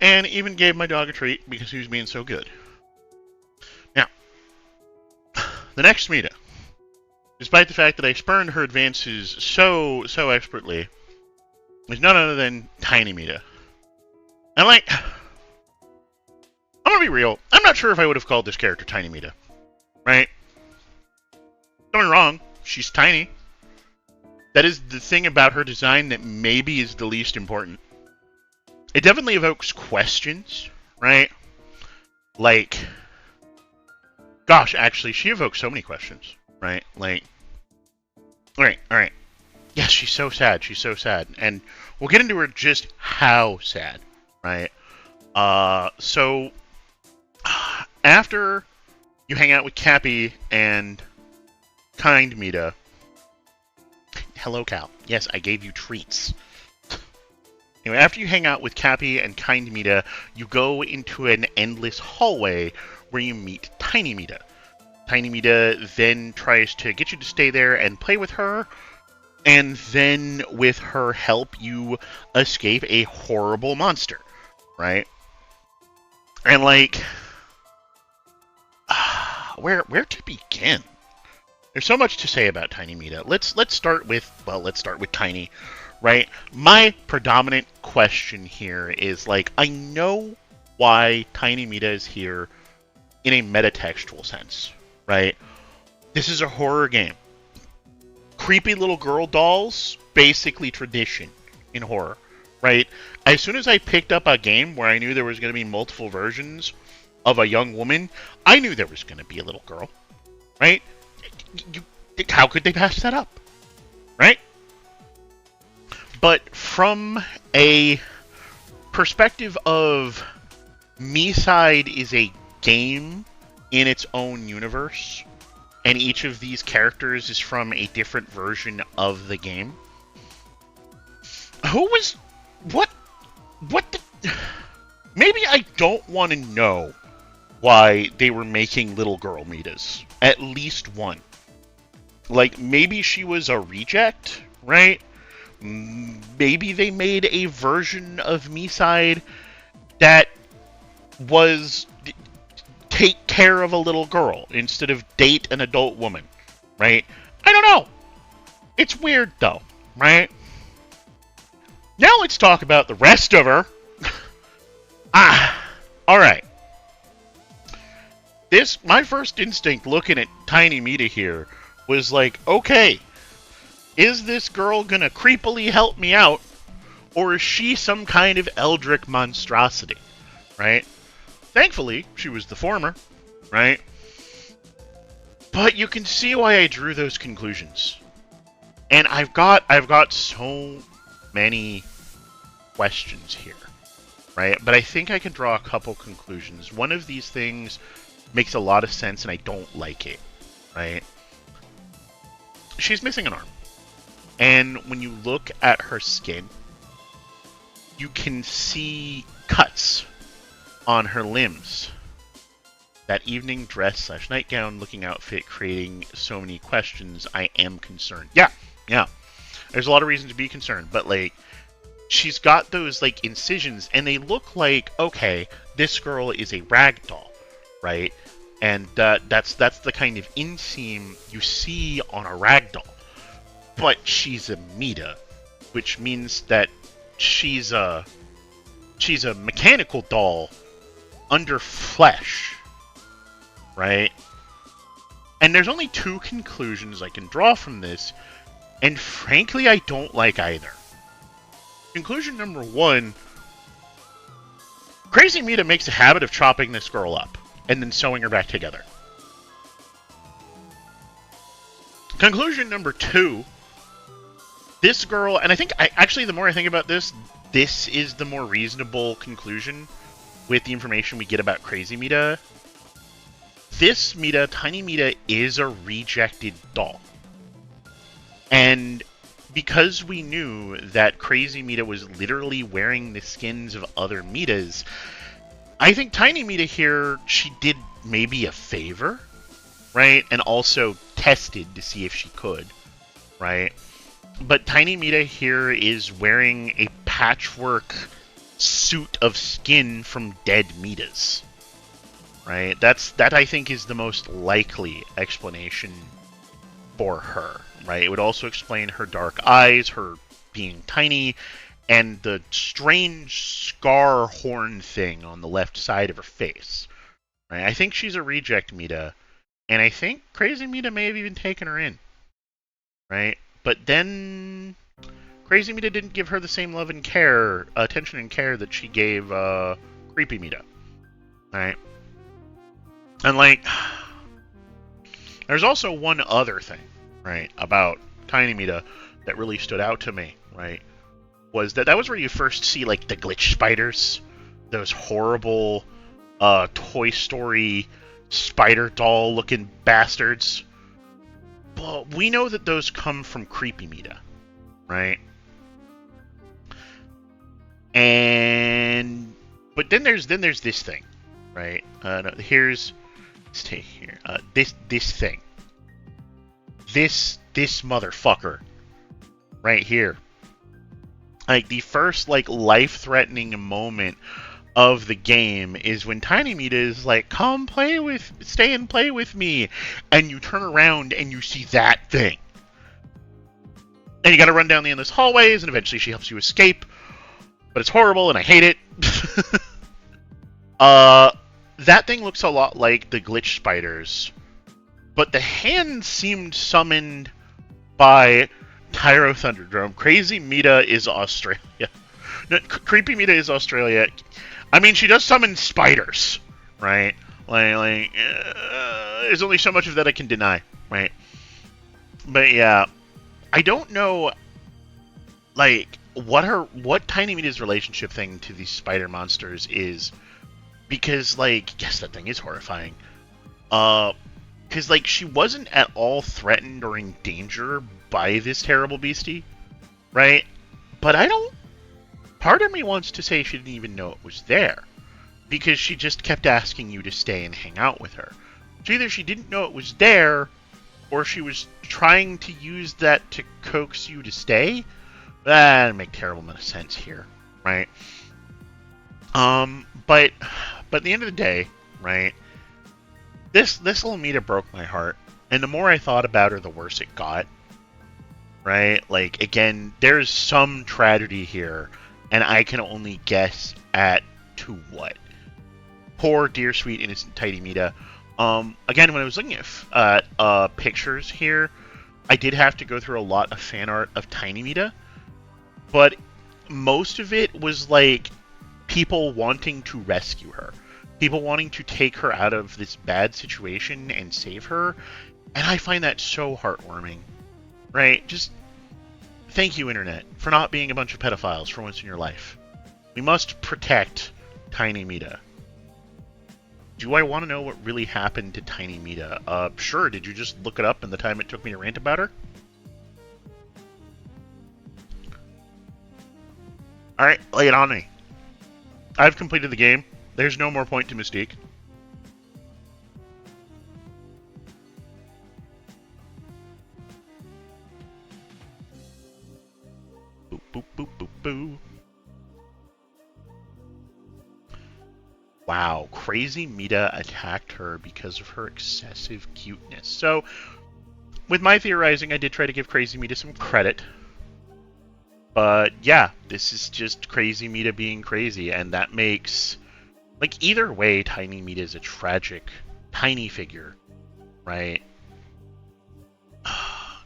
and even gave my dog a treat because he was being so good. Now, the next Miita despite the fact that I spurned her advances so expertly, is none other than Tiny Miita. And like, I'm gonna be real, I'm not sure if I would have called this character Tiny Miita, right? Don't get me wrong, she's tiny. That is the thing about her design that maybe is the least important. It definitely evokes questions, right? Like, gosh, actually, she evokes so many questions, right? Like, alright. Yes, she's so sad, and we'll get into her just how sad, right? So, after you hang out with Cappy and Kind Miita, hello, Cal. Yes, I gave you treats. Anyway, after you hang out with Cappy and Kind Miita, you go into an endless hallway where you meet Tiny Miita. Tiny Miita then tries to get you to stay there and play with her, and then with her help, you escape a horrible monster, right? And like, where to begin? There's so much to say about Tiny Miita. Let's start with Tiny, right? My predominant question here is like, I know why Tiny Miita is here in a metatextual sense, right? This is a horror game. Creepy little girl dolls, basically tradition in horror, right? As soon as I picked up a game where I knew there was going to be multiple versions of a young woman, I knew there was going to be a little girl, right? How could they pass that up, right? But from a perspective of Miiside is a game in its own universe, and each of these characters is from a different version of the game. Maybe I don't want to know why they were making little girl Miitas. At least one. Like, maybe she was a reject, right? Maybe they made a version of Miiside that was take care of a little girl instead of date an adult woman, right? I don't know. It's weird, though, right? Now let's talk about the rest of her. Alright. My first instinct looking at Tiny Miita here was like, okay, is this girl gonna creepily help me out, or is she some kind of eldritch monstrosity, right? Thankfully, she was the former, right? But you can see why I drew those conclusions. And I've got so many questions here, right? But I think I can draw a couple conclusions. One of these things makes a lot of sense, and I don't like it, right? She's missing an arm. And when you look at her skin, you can see cuts on her limbs. That evening dress / nightgown looking outfit creating so many questions. I am concerned. Yeah. There's a lot of reason to be concerned, but like, she's got those like incisions, and they look like, okay, this girl is a rag doll, right? And that's the kind of inseam you see on a ragdoll. But she's a Miita, which means that she's a mechanical doll under flesh, right? And there's only two conclusions I can draw from this, and frankly, I don't like either. Conclusion number one, Crazy Miita makes a habit of chopping this girl up and then sewing her back together. Conclusion number two, this girl, and I think, actually, the more I think about this is the more reasonable conclusion with the information we get about Crazy Miita. This Miita, Tiny Miita, is a rejected doll. And because we knew that Crazy Miita was literally wearing the skins of other Miitas, I think Tiny Miita here, she did maybe a favor, right? And also tested to see if she could, right? But Tiny Miita here is wearing a patchwork suit of skin from dead Miitas, right? That I think is the most likely explanation for her, right? It would also explain her dark eyes, her being tiny, and the strange scar horn thing on the left side of her face. Right? I think she's a reject Miita, and I think Crazy Miita may have even taken her in. Right? But then Crazy Miita didn't give her the same love and care, attention and care that she gave Creepy Miita. Right? And like, there's also one other thing, right, about Tiny Miita that really stood out to me, right? Was that was where you first see like the glitch spiders, those horrible Toy Story spider doll looking bastards. But we know that those come from Creepy Miita, right? And but then there's this thing, right? No, stay here. This thing, this motherfucker, right here. Like the first like life-threatening moment of the game is when Tiny Miita is like, "Come stay and play with me," and you turn around and you see that thing, and you got to run down the endless hallways, and eventually she helps you escape, but it's horrible and I hate it. That thing looks a lot like the glitch spiders, but the hand seemed summoned by Tyro Thunderdrome. Crazy Miita is Australia. No, Creepy Miita is Australia. I mean, she does summon spiders, right? There's only so much of that I can deny, right? But yeah, I don't know, like, what Tiny Miita's relationship thing to these spider monsters is, because, like, yes, that thing is horrifying. Because, like, she wasn't at all threatened or in danger by this terrible beastie, right? But part of me wants to say she didn't even know it was there, because she just kept asking you to stay and hang out with her. So either she didn't know it was there, or she was trying to use that to coax you to stay. That doesn't make terrible amount of sense here, right? But at the end of the day, right, this little Miita broke my heart, and the more I thought about her, the worse it got. Right? Like, again, there's some tragedy here, and I can only guess to what. Poor, dear, sweet, innocent Tiny Miita. Again, when I was looking at pictures here, I did have to go through a lot of fan art of Tiny Miita, but most of it was like people wanting to rescue her, people wanting to take her out of this bad situation and save her, and I find that so heartwarming. Right? Just thank you, Internet, for not being a bunch of pedophiles for once in your life. We must protect Tiny Miita. Do I want to know what really happened to Tiny Miita? Sure. Did you just look it up in the time it took me to rant about her? Alright, lay it on me. I've completed the game. There's no more point to Mystique. Boop, boop, boop, boop, boo. Wow, Crazy Miita attacked her because of her excessive cuteness. So, with my theorizing, I did try to give Crazy Miita some credit. But yeah, this is just Crazy Miita being crazy, and that makes, like, either way, Tiny Miita is a tragic, tiny figure, right?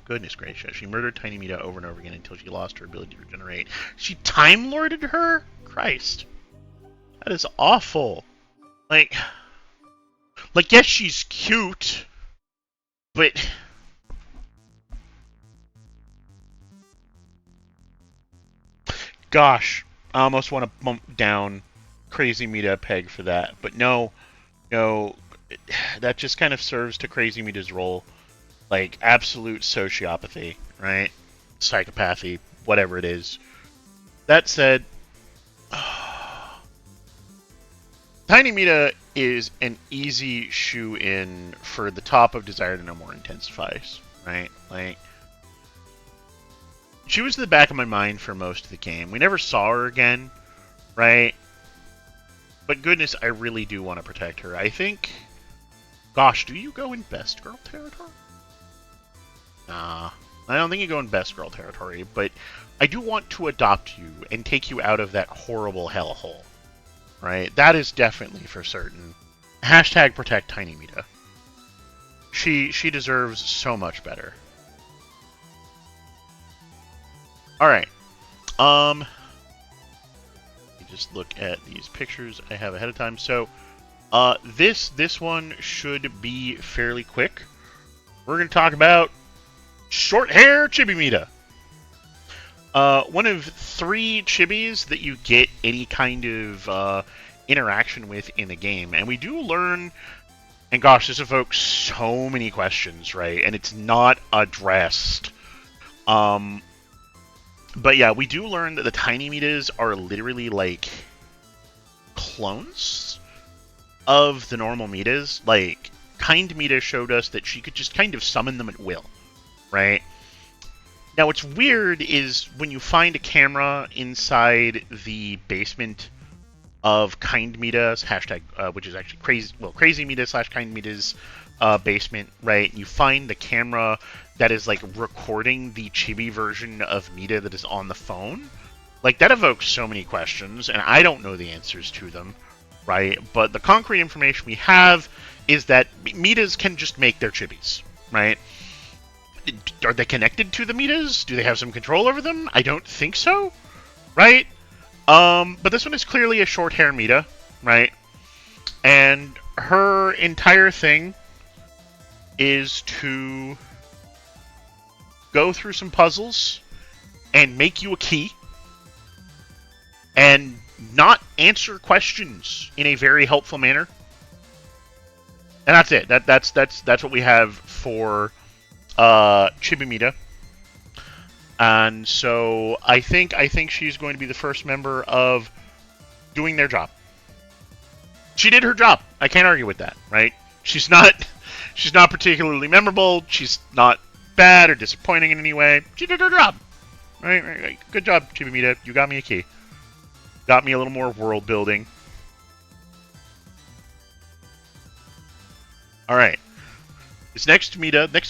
Goodness gracious, she murdered Tiny Miita over and over again until she lost her ability to regenerate. She Time Lorded her? Christ. That is awful. Like, yes, she's cute, but... Gosh, I almost want to bump down Crazy Miita a peg for that. But no, that just kind of serves to Crazy Miita's role. Like, absolute sociopathy, right? Psychopathy, whatever it is. That said, Tiny Miita is an easy shoe-in for the top of Desire to Know More Intensifies, right? Like, she was in the back of my mind for most of the game. We never saw her again, right? But goodness, I really do want to protect her. I think... Gosh, do you go in best girl territory? Nah, I don't think you go in best girl territory, but I do want to adopt you and take you out of that horrible hellhole. Right? That is definitely for certain. Hashtag protect Tiny Miita. She deserves so much better. Alright. Let me just look at these pictures I have ahead of time. So, this one should be fairly quick. We're going to talk about short hair Chibi Miita. One of 3 chibis that you get any kind of interaction with in the game. And we do learn, and gosh, this evokes so many questions, right? And it's not addressed. But yeah, we do learn that the Tiny Miitas are literally like clones of the normal Miitas. Like, Kind Miita showed us that she could just kind of summon them at will, right? Now, what's weird is when you find a camera inside the basement of Kind Miita's hashtag, which is actually Crazy Miita / Kind Miita's basement, right? You find the camera that is like recording the chibi version of Miita that is on the phone. Like, that evokes so many questions, and I don't know the answers to them, right? But the concrete information we have is that Miitas can just make their chibis, right? Are they connected to the Miitas? Do they have some control over them? I don't think so, right? But this one is clearly a short hair Miita, right? And her entire thing is to go through some puzzles and make you a key and not answer questions in a very helpful manner. And that's it. That's what we have for Chibi Miita. And so I think she's going to be the first member of doing their job. She did her job. I can't argue with that, right? She's not particularly memorable. She's not bad or disappointing in any way. She did her job. Right. Good job, Chibi Miita. You got me a key. Got me a little more world building. Alright. This next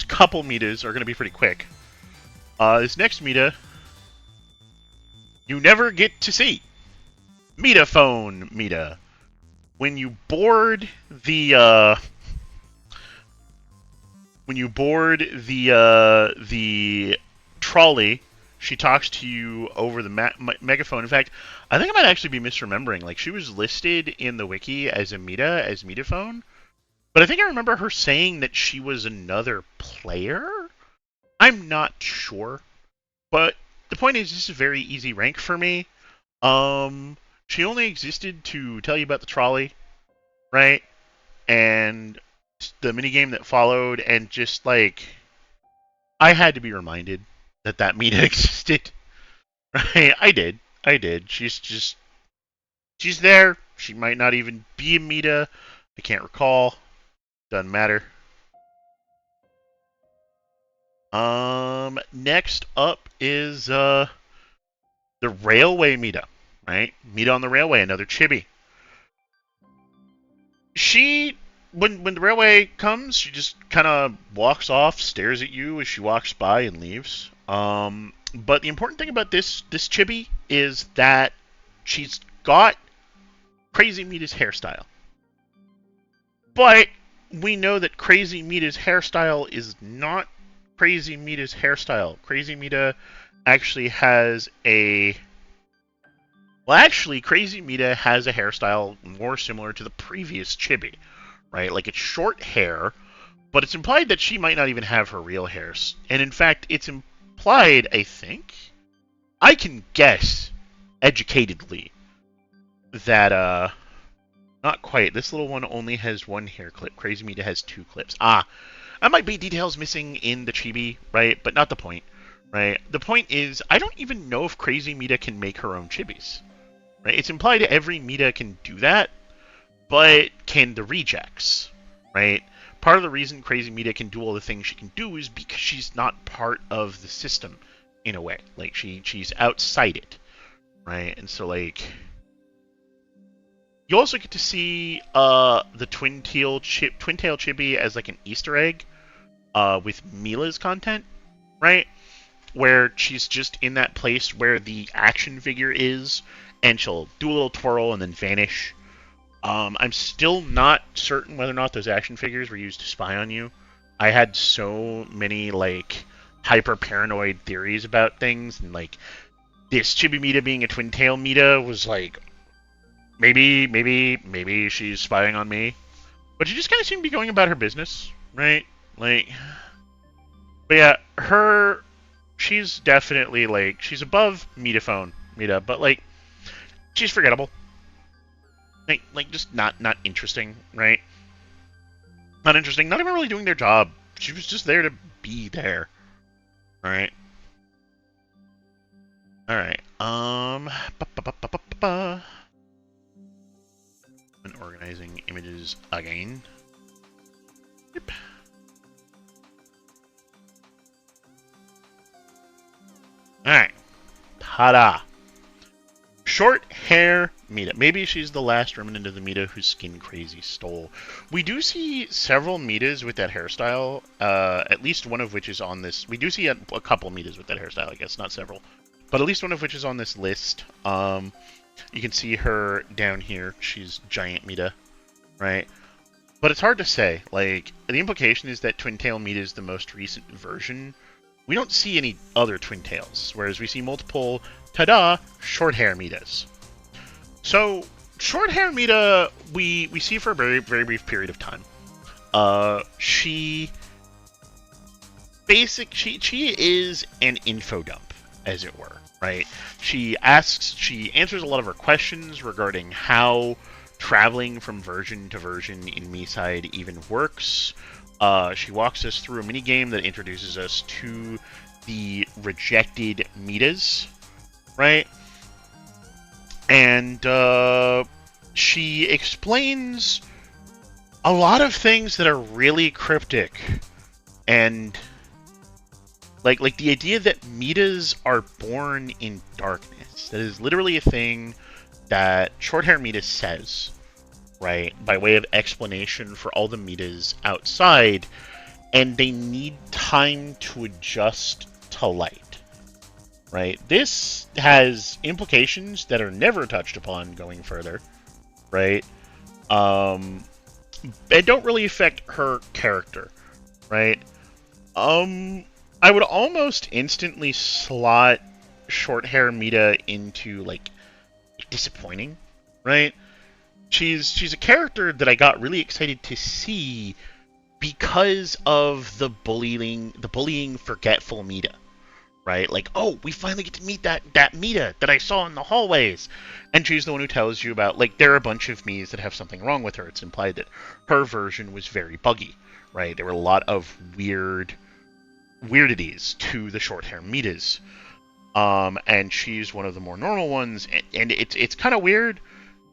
couple Miitas are going to be pretty quick. This next Miita, you never get to see. Miita phone Miita. When you board the trolley, she talks to you over the megaphone. In fact, I think I might actually be misremembering. Like, she was listed in the wiki as a Miita, as Miita phone. But I think I remember her saying that she was another player? I'm not sure. But the point is, this is a very easy rank for me. She only existed to tell you about the trolley, right? And the minigame that followed, and just, like, I had to be reminded that Miita existed. Right? I did. She's there. She might not even be a Miita. I can't recall. Doesn't matter. Next up is the railway Miita, right? Miita on the railway, another chibi. She, when the railway comes, she just kind of walks off, stares at you as she walks by, and leaves. But the important thing about this chibi is that she's got Crazy Miita's hairstyle. But we know that Crazy Miita's hairstyle is not Crazy Miita's hairstyle. Crazy Miita actually has a... Well, actually, Crazy Miita has a hairstyle more similar to the previous chibi, right? Like, it's short hair, but it's implied that she might not even have her real hairs. And in fact, it's implied, I think, I can guess, educatedly, that, not quite. This little one only has 1 hair clip. Crazy Miita has 2 clips. That might be details missing in the chibi, right? But not the point, right? The point is, I don't even know if Crazy Miita can make her own chibis, right? It's implied every Miita can do that, but can the rejects, right? Part of the reason Crazy Miita can do all the things she can do is because she's not part of the system, in a way. Like, she's outside it, right? And so, like... You also get to see the Twin Tail Chibi as like an Easter egg with Mila's content, right? Where she's just in that place where the action figure is, and she'll do a little twirl and then vanish. I'm still not certain whether or not those action figures were used to spy on you. I had so many, like, hyper paranoid theories about things, and, like, this Chibi Miita being a twin tail Miita was like, maybe she's spying on me. But she just kind of seemed to be going about her business, right? Like, but yeah, she's definitely, like, she's above Miita, but, like, she's forgettable. Like just not interesting, right? Not interesting, not even really doing their job. She was just there to be there. Alright. Alright, and organizing images again. Yep. Alright. Ta-da! Short hair Miita. Maybe she's the last remnant of the Miita whose skin Crazy stole. We do see several Miitas with that hairstyle, at least one of which is on this. We do see a couple Miitas with that hairstyle, I guess, not several. But at least one of which is on this list. You can see her down here. She's giant Miita, right? But it's hard to say. Like, the implication is that Twin Tail Miita is the most recent version. We don't see any other Twin Tails, whereas we see multiple, ta-da, short hair Miitas. So, short hair Miita, we see for a very, very brief period of time. She is an info dump, as it were, right? She answers a lot of our questions regarding how traveling from version to version in Miiside even works. She walks us through a minigame that introduces us to the rejected Miitas, right? And she explains a lot of things that are really cryptic, and like the idea that Miitas are born in darkness. That is literally a thing that Shorthair Miita says, right? By way of explanation for all the Miitas outside, and they need time to adjust to light, right? This has implications that are never touched upon going further, right? And don't really affect her character, right? I would almost instantly slot Shorthair Miita into, like, disappointing, right? She's a character that I got really excited to see because of the bullying forgetful Miita, right? Like, oh, we finally get to meet that Miita that I saw in the hallways, and she's the one who tells you about, like, there are a bunch of Miis that have something wrong with her. It's implied that her version was very buggy, right? There were a lot of weirdities to the Shorthair Miitas, and she's one of the more normal ones, and it's kind of weird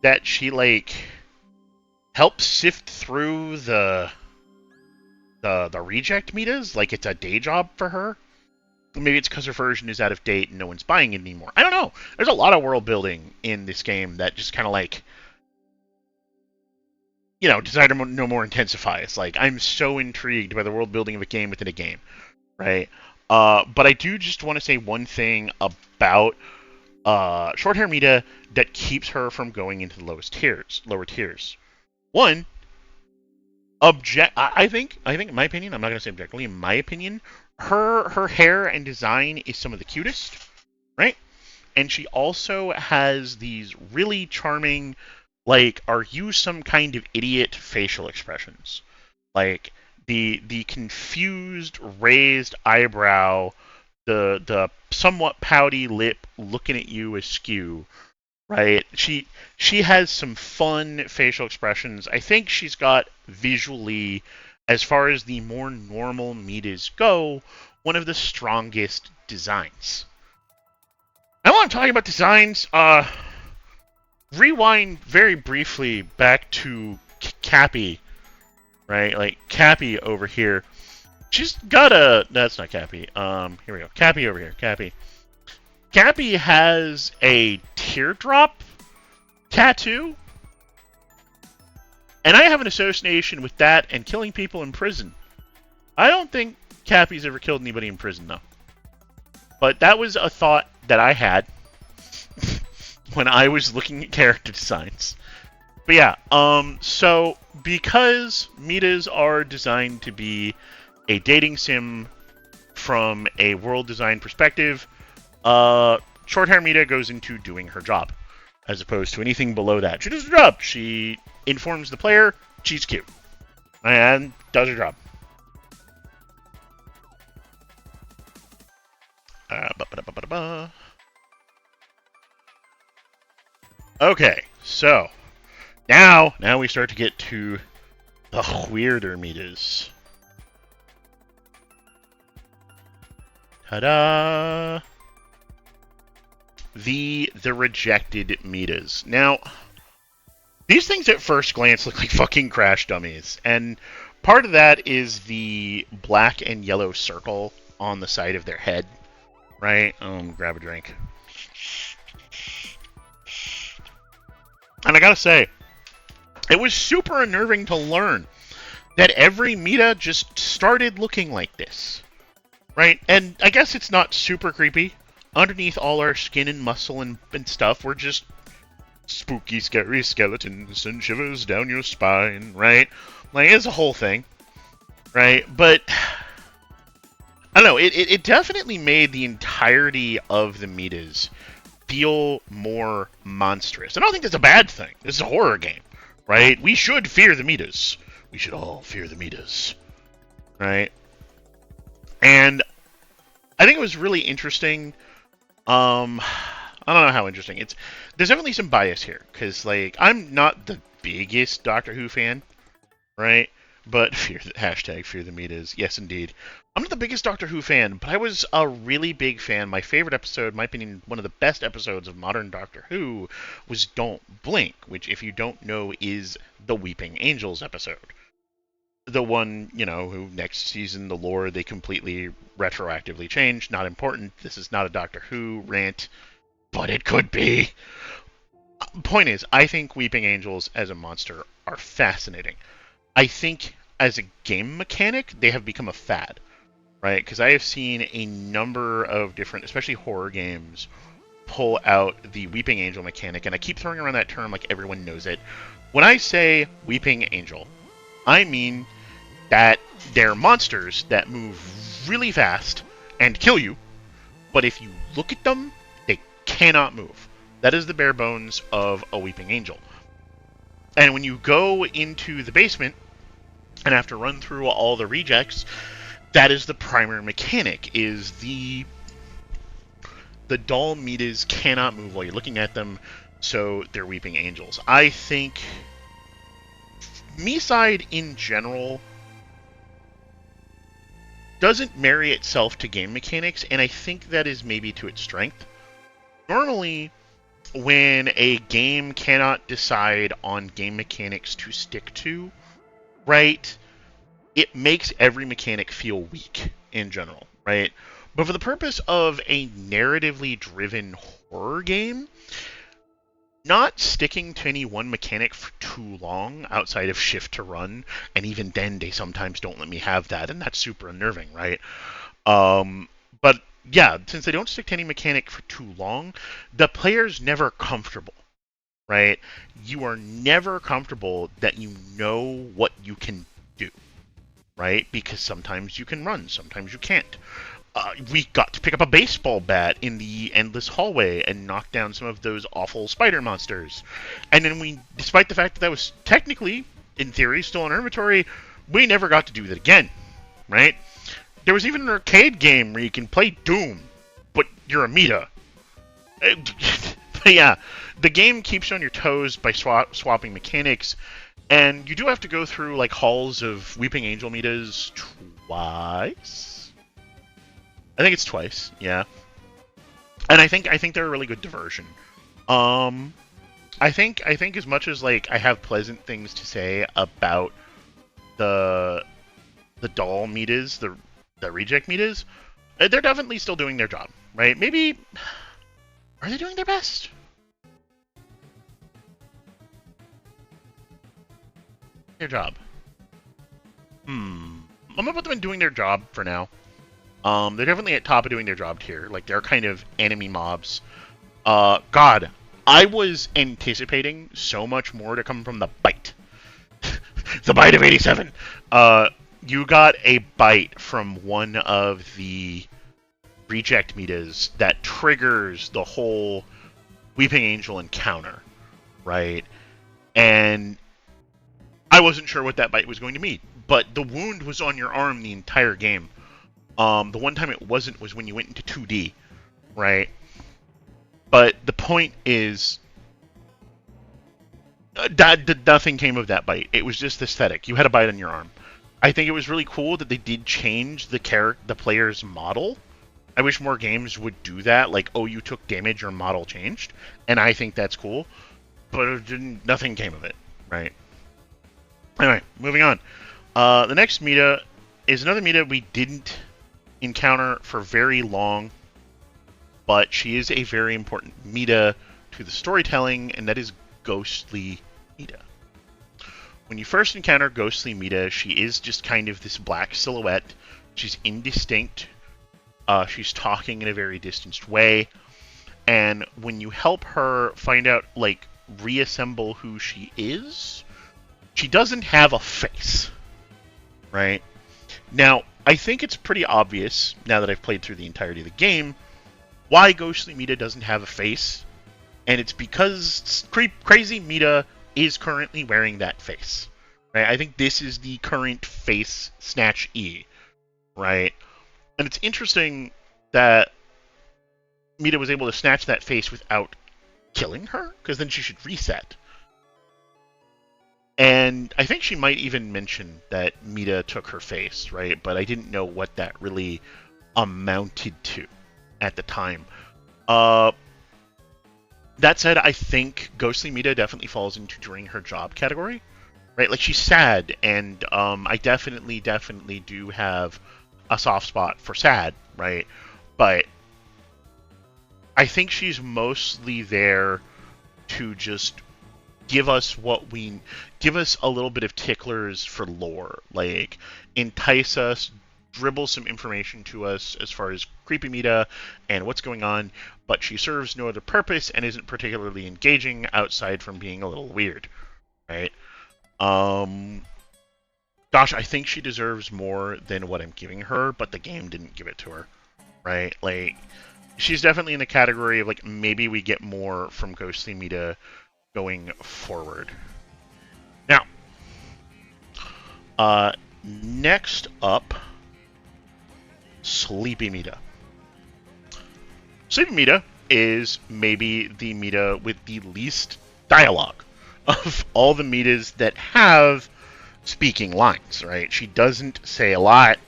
that she, like, helps sift through the reject Miitas like it's a day job for her. Maybe it's because her version is out of date and no one's buying it anymore. I don't know. There's a lot of world building in this game that just kind of, like, you know, Desire to Know More intensifies. Like, I'm so intrigued by the world building of a game within a game, right? But I do just want to say one thing about Shorthair Miita that keeps her from going into the lower tiers. One, I think in my opinion, I'm not going to say objectively, in my opinion, her hair and design is some of the cutest, right? And she also has these really charming, like, are you some kind of idiot facial expressions. Like, the confused, raised eyebrow, the somewhat pouty lip looking at you askew, right? She has some fun facial expressions. I think she's got visually, as far as the more normal Miitas go, one of the strongest designs. I want to talk about designs. Rewind very briefly back to Cappy, right? Like, Cappy over here. She's got a... That's not Cappy. Here we go. Cappy over here. Cappy. Cappy has a teardrop tattoo. And I have an association with that and killing people in prison. I don't think Cappy's ever killed anybody in prison, though. But that was a thought that I had when I was looking at character designs. But yeah, so because Miitas are designed to be a dating sim from a world design perspective, short hair Miita goes into doing her job, as opposed to anything below that. She does her job. She informs the player she's cute, and does her job. Okay, so now we start to get to the weirder Miitas. Ta-da! The rejected Miitas. Now, these things at first glance look like fucking crash dummies, and part of that is the black and yellow circle on the side of their head, right? Grab a drink. And I gotta say, it was super unnerving to learn that every Miita just started looking like this, right? And I guess it's not super creepy. Underneath all our skin and muscle and stuff, we're just spooky, scary skeletons and shivers down your spine, right? Like, it's a whole thing, right? But I don't know, it definitely made the entirety of the Miitas feel more monstrous. And I don't think that's a bad thing. This is a horror game, right? We should fear the Miitas. We should all fear the Miitas, right? And I think it was really interesting. I don't know how interesting. There's definitely some bias here, because, like, I'm not the biggest Doctor Who fan, right? But hashtag fear the Miitas. Yes, indeed. I'm not the biggest Doctor Who fan, but I was a really big fan. My favorite episode, in my opinion, one of the best episodes of modern Doctor Who, was Don't Blink, which, if you don't know, is the Weeping Angels episode. The one, who next season, the lore, they completely retroactively changed. Not important. This is not a Doctor Who rant, but it could be. Point is, I think Weeping Angels as a monster are fascinating. I think as a game mechanic, they have become a fad, right? Because I have seen a number of different, especially horror games, pull out the Weeping Angel mechanic, and I keep throwing around that term like everyone knows it. When I say Weeping Angel, I mean that they're monsters that move really fast and kill you, but if you look at them, they cannot move. That is the bare bones of a Weeping Angel. And when you go into the basement and have to run through all the rejects, that is the primary mechanic, is the doll Miitas cannot move while you're looking at them, so they're Weeping Angels. I think Miiside in general doesn't marry itself to game mechanics, and I think that is maybe to its strength. Normally, when a game cannot decide on game mechanics to stick to, right, it makes every mechanic feel weak in general, right? But for the purpose of a narratively driven horror game, not sticking to any one mechanic for too long outside of shift to run, and even then they sometimes don't let me have that, and that's super unnerving, right? But yeah, since they don't stick to any mechanic for too long, the player's never comfortable, right? You are never comfortable that you know what you can do, right? Because sometimes you can run, sometimes you can't. We got to pick up a baseball bat in the endless hallway and knock down some of those awful spider monsters. And then despite the fact that was technically, in theory, still an inventory, we never got to do that again, right? There was even an arcade game where you can play Doom, but you're a Miita. But yeah, the game keeps you on your toes by swapping mechanics, and you do have to go through like halls of Weeping Angel Miitas twice. I think it's twice, yeah. And I think they're a really good diversion. I think as much as like I have pleasant things to say about the doll Miitas, the reject Miitas, they're definitely still doing their job, right? Maybe are they doing their best? Their job. I'm gonna put them in doing their job for now. They're definitely at top of doing their job here. Like, they're kind of enemy mobs. God, I was anticipating so much more to come from the bite. The bite of 87! You got a bite from one of the reject Miitas that triggers the whole Weeping Angel encounter, right? And I wasn't sure what that bite was going to mean, but the wound was on your arm the entire game. The one time it wasn't was when you went into 2D, right? But the point is, nothing came of that bite. It was just aesthetic. You had a bite on your arm. I think it was really cool that they did change the player's model. I wish more games would do that. Like, oh, you took damage, your model changed, and I think that's cool. But nothing came of it, right? Anyway, moving on. The next Miita is another Miita we didn't encounter for very long, but she is a very important Miita to the storytelling, and that is Ghostly Miita. When you first encounter Ghostly Miita, she is just kind of this black silhouette. She's indistinct. She's talking in a very distanced way. And when you help her find out, like, reassemble who she is, she doesn't have a face, right? Now, I think it's pretty obvious, now that I've played through the entirety of the game, why Ghostly Miita doesn't have a face. And it's because Crazy Miita is currently wearing that face, right? I think this is the current face Snatch E, right? And it's interesting that Miita was able to snatch that face without killing her, because then she should reset. And I think she might even mention that Miita took her face, right? But I didn't know what that really amounted to at the time. That said, I think Ghostly Miita definitely falls into during her job category, right? Like, she's sad, and I definitely do have a soft spot for sad, right? But I think she's mostly there to just give us a little bit of ticklers for lore, like entice us, dribble some information to us as far as Creepy Miita and what's going on, but she serves no other purpose and isn't particularly engaging outside from being a little weird, right? Gosh, I think she deserves more than what I'm giving her, but the game didn't give it to her, right? Like, she's definitely in the category of, like, maybe we get more from Ghostly Miita going forward. Now, next up, Sleepy Miita. Sleepy Miita is maybe the Miita with the least dialogue of all the Miitas that have speaking lines, right? She doesn't say a lot.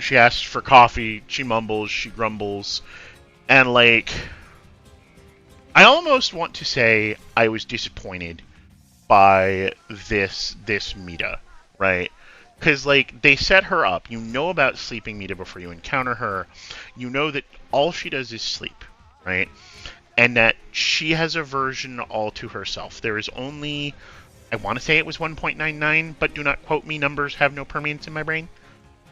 She asks for coffee, she mumbles, she grumbles, and, like, I almost want to say I was disappointed by this Miita, right? Because, like, they set her up. You know about Sleeping Miita before you encounter her. You know that all she does is sleep, right? And that she has a version all to herself. There is only, I want to say it was 1.99, but do not quote me, numbers have no permanence in my brain.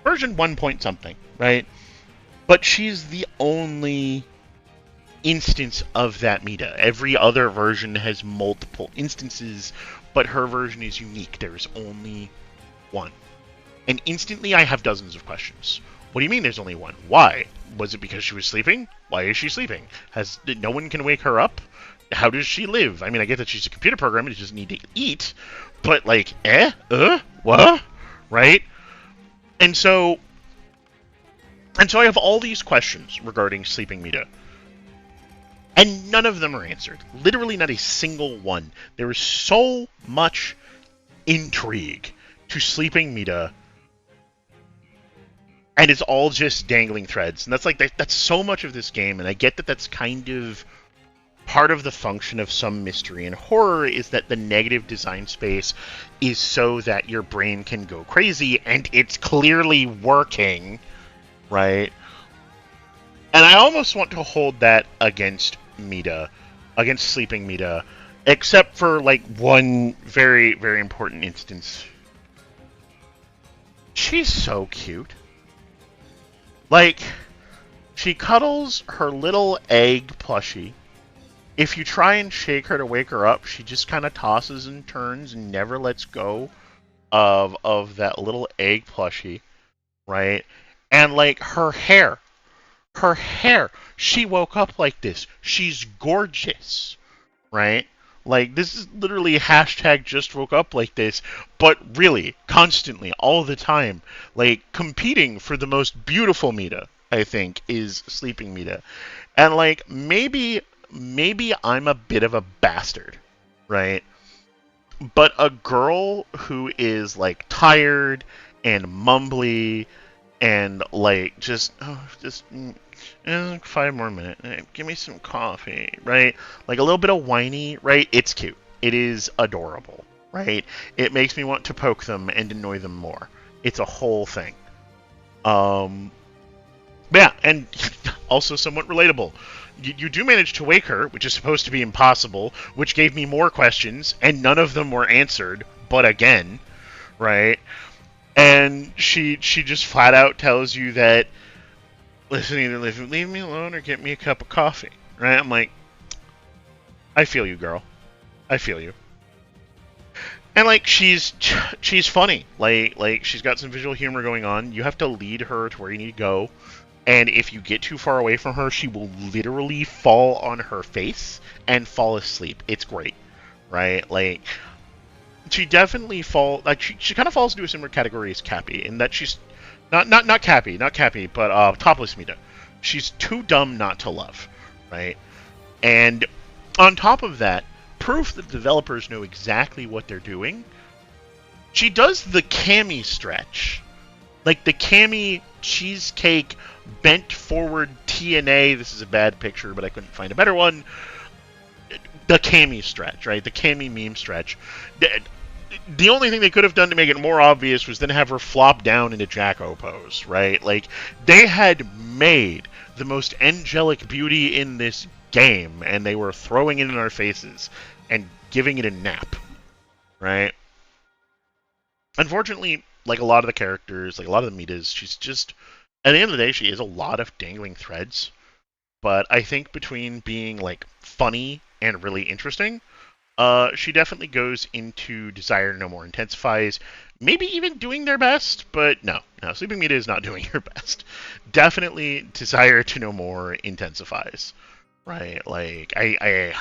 Version 1 point something, right? But she's the only instance of that Miita. Every other version has multiple instances, but her version is unique. There is only one. And instantly I have dozens of questions. What do you mean there's only one? Why? Was it because she was sleeping? Why is she sleeping? No one can wake her up? How does she live? I mean, I get that she's a computer program and she doesn't need to eat, but, like, what? Right? And so I have all these questions regarding Sleeping Miita. And none of them are answered. Literally not a single one. There is so much intrigue to Sleeping Miita, and it's all just dangling threads. And that's so much of this game, and I get that that's kind of part of the function of some mystery and horror, is that the negative design space is so that your brain can go crazy, and it's clearly working, right? And I almost want to hold that against Miita, against Sleeping Miita, except for, like, one very, very important instance. She's so cute. Like, she cuddles her little egg plushie. If you try and shake her to wake her up, she just kind of tosses and turns and never lets go of that little egg plushie, right? And like her hair, she woke up like this. She's gorgeous, right? Like, this is literally hashtag just woke up like this, but really, constantly, all the time, like, competing for the most beautiful Miita, I think, is Sleeping Miita. And, like, maybe I'm a bit of a bastard, right? But a girl who is, like, tired and mumbly and, like, just 5 more minutes. Give me some coffee, right? Like a little bit of whiny, right? It's cute. It is adorable, right? It makes me want to poke them and annoy them more. It's a whole thing. Yeah, and also somewhat relatable. You do manage to wake her, which is supposed to be impossible, which gave me more questions, and none of them were answered, but again, right? And she just flat out tells you that, listen, either leave me alone or get me a cup of coffee, right? I'm like, I feel you, girl. I feel you. And like, she's funny. Like she's got some visual humor going on. You have to lead her to where you need to go. And if you get too far away from her, she will literally fall on her face and fall asleep. It's great, right? Like, she definitely she kind of falls into a similar category as Cappy, in that she's not Cappy, but Topless Miita. She's too dumb not to love, right? And on top of that, proof that developers know exactly what they're doing. She does the cami stretch, like the cami cheesecake bent forward TNA. This is a bad picture, but I couldn't find a better one. The cami stretch, right? The cami meme stretch. The only thing they could have done to make it more obvious was then have her flop down into Jacko pose, right? Like, they had made the most angelic beauty in this game, and they were throwing it in our faces and giving it a nap, right? Unfortunately, like a lot of the characters, like a lot of the Miitas, she's just, at the end of the day, she is a lot of dangling threads. But I think between being, like, funny and really interesting, she definitely goes into Desire No More Intensifies, maybe even doing their best, but no, Sleeping Miita is not doing her best. Definitely Desire to No More Intensifies, right? Like, I'm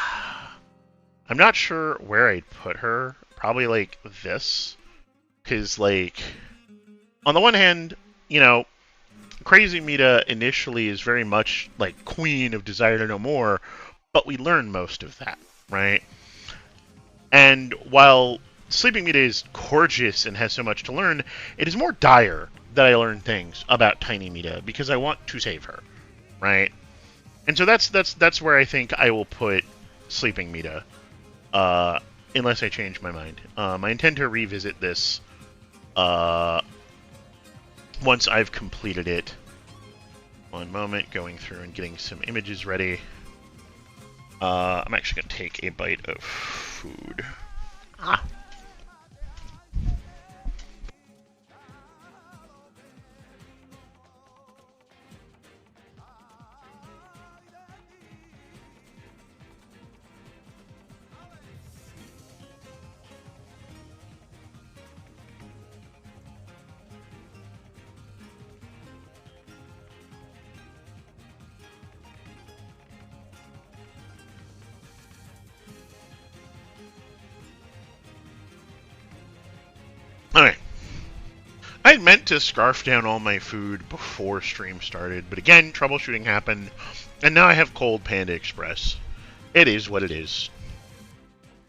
not sure where I'd put her. Probably, like, this. Because, like, on the one hand, Crazy Miita initially is very much, like, Queen of Desire to No More, but we learn most of that, right? And while Sleeping Miita is gorgeous and has so much to learn, it is more dire that I learn things about Tiny Miita because I want to save her, right? And so that's where I think I will put Sleeping Miita, unless I change my mind. I intend to revisit this once I've completed it. One moment, going through and getting some images ready. I'm actually going to take a bite of food. Okay. I had meant to scarf down all my food before stream started, but again, troubleshooting happened, and now I have Cold Panda Express. It is what it is.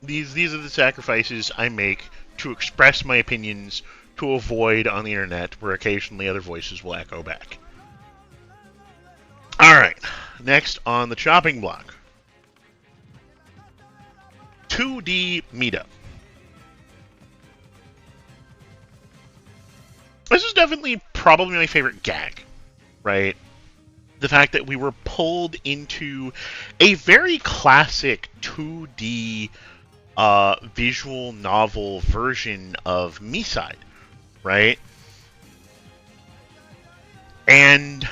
These are the sacrifices I make to express my opinions to avoid on the internet where occasionally other voices will echo back. Alright, next on the chopping block. 2D Miita. This is definitely probably my favorite gag, right? The fact that we were pulled into a very classic 2D visual novel version of Miiside, right? And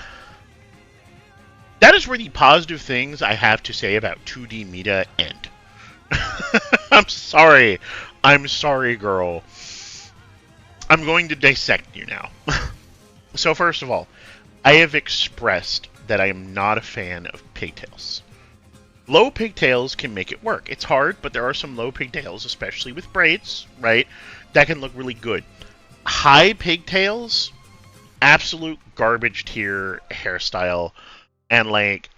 that is where the positive things I have to say about 2D Miita end. I'm sorry. I'm sorry, girl. I'm going to dissect you now. So first of all, I have expressed that I am not a fan of pigtails. Low pigtails can make it work. It's hard, but there are some low pigtails, especially with braids, right, that can look really good. High pigtails, absolute garbage tier hairstyle, and like,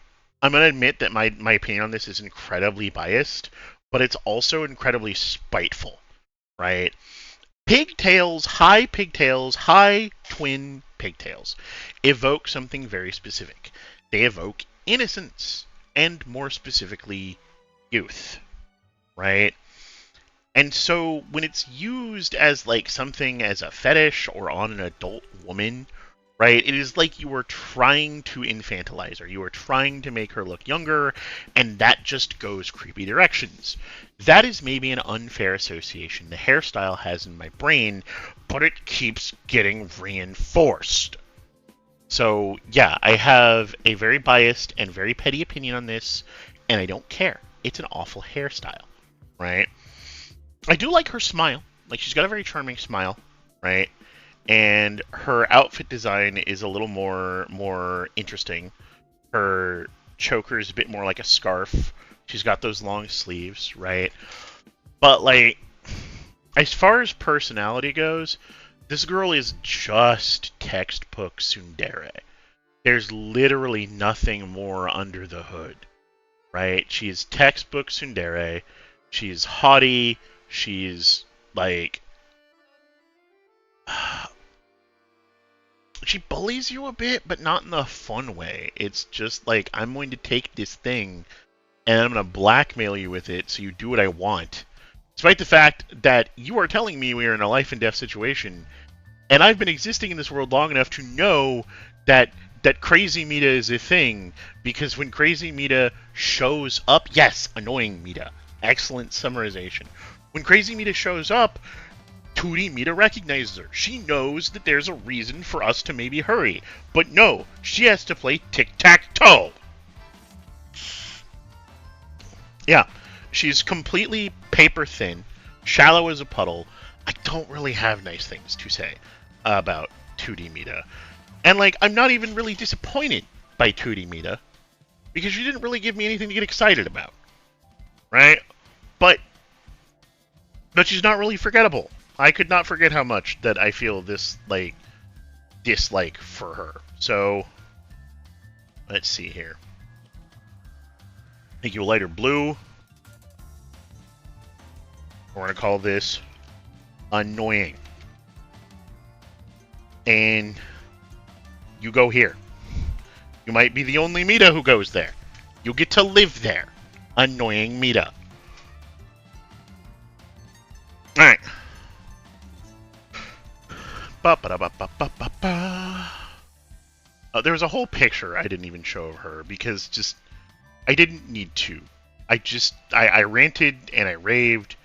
I'm going to admit that my opinion on this is incredibly biased, but it's also incredibly spiteful, right? Pigtails, high twin pigtails, evoke something very specific. They evoke innocence, and more specifically, youth, right? And so when it's used as like something as a fetish or on an adult woman, right, it is like you are trying to infantilize her. You are trying to make her look younger, and that just goes creepy directions. That is maybe an unfair association the hairstyle has in my brain, but it keeps getting reinforced. So, yeah, I have a very biased and very petty opinion on this, and I don't care. It's an awful hairstyle, right? I do like her smile. Like, she's got a very charming smile, right? And her outfit design is a little more interesting. Her choker is a bit more like a scarf. She's got those long sleeves, right? But, like, as far as personality goes, this girl is just textbook tsundere. There's literally nothing more under the hood, right? She's textbook tsundere. She's haughty. She's, like... she bullies you a bit, but not in a fun way. It's just like, I'm going to take this thing, and I'm going to blackmail you with it so you do what I want. Despite the fact that you are telling me we are in a life and death situation, and I've been existing in this world long enough to know that Crazy Miita is a thing, because when Crazy Miita shows up, yes, annoying Miita, excellent summarization. When Crazy Miita shows up, 2D Miita recognizes her. She knows that there's a reason for us to maybe hurry. But no, she has to play tic-tac-toe. Yeah, she's completely paper thin, shallow as a puddle. I don't really have nice things to say about 2D Miita. And, like, I'm not even really disappointed by 2D Miita, because she didn't really give me anything to get excited about. Right? But she's not really forgettable. I could not forget how much that I feel this, like, dislike for her. So, let's see here. Make you a lighter blue. We're going to call this annoying. And you go here. You might be the only Miita who goes there. You get to live there. Annoying Miita. Alright. There was a whole picture I didn't even show of her because just I didn't need to. I ranted and I raved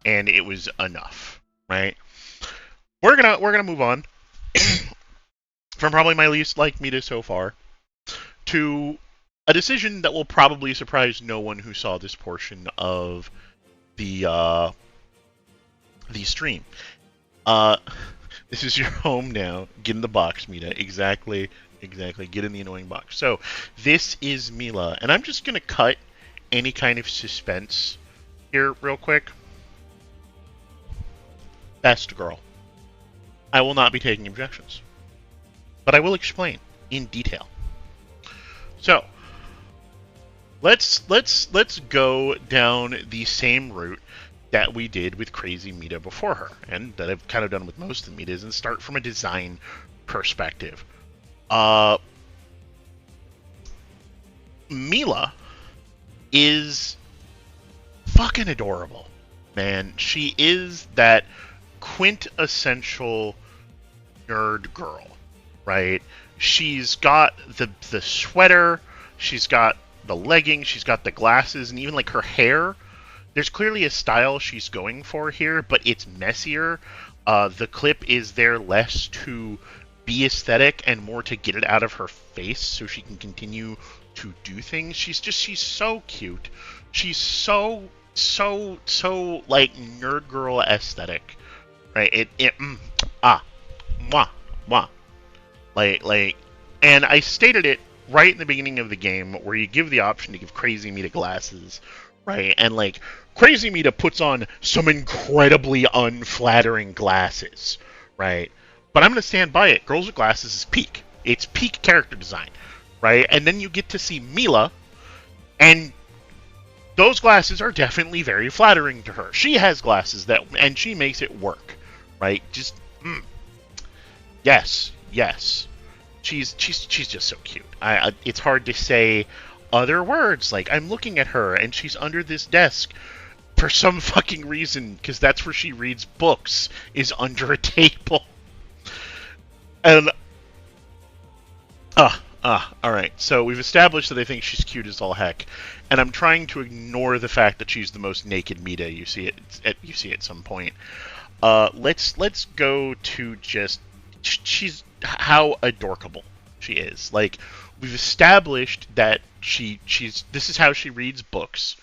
and it was enough, right? We're gonna move on from probably my least liked Miita so far to a decision that will probably surprise no one who saw this portion of the stream. This is your home now. Get in the box, Miita. Exactly. Get in the annoying box. So, this is Mila. And I'm just going to cut any kind of suspense here real quick. Best girl. I will not be taking objections. But I will explain in detail. So, let's go down the same route that we did with Crazy Miita before her, and that I've kind of done with most of the Miitas, and start from a design perspective. Mila is fucking adorable, man. She is that quintessential nerd girl, right? She's got the sweater, she's got the leggings, she's got the glasses, and even like her hair. There's clearly a style she's going for here, but it's messier. The clip is there less to be aesthetic and more to get it out of her face so she can continue to do things. She's so cute. She's so like nerd girl aesthetic, right? Mwah, mwah. Like, and I stated it right in the beginning of the game where you give the option to give Crazy Mita glasses, right? And like, Crazy Mita puts on some incredibly unflattering glasses, right? But I'm gonna stand by it. Girls with glasses is peak. It's peak character design, right? And then you get to see Mila, and those glasses are definitely very flattering to her. She has glasses and she makes it work, right? Just, yes. She's just so cute. It's hard to say other words. Like, I'm looking at her and she's under this desk for some fucking reason, because that's where she reads books, is under a table. And alright, so we've established that I think she's cute as all heck, and I'm trying to ignore the fact that she's the most naked Miita you see at some point. Let's go to just she's how adorkable she is. Like, we've established that she's this is how she reads books,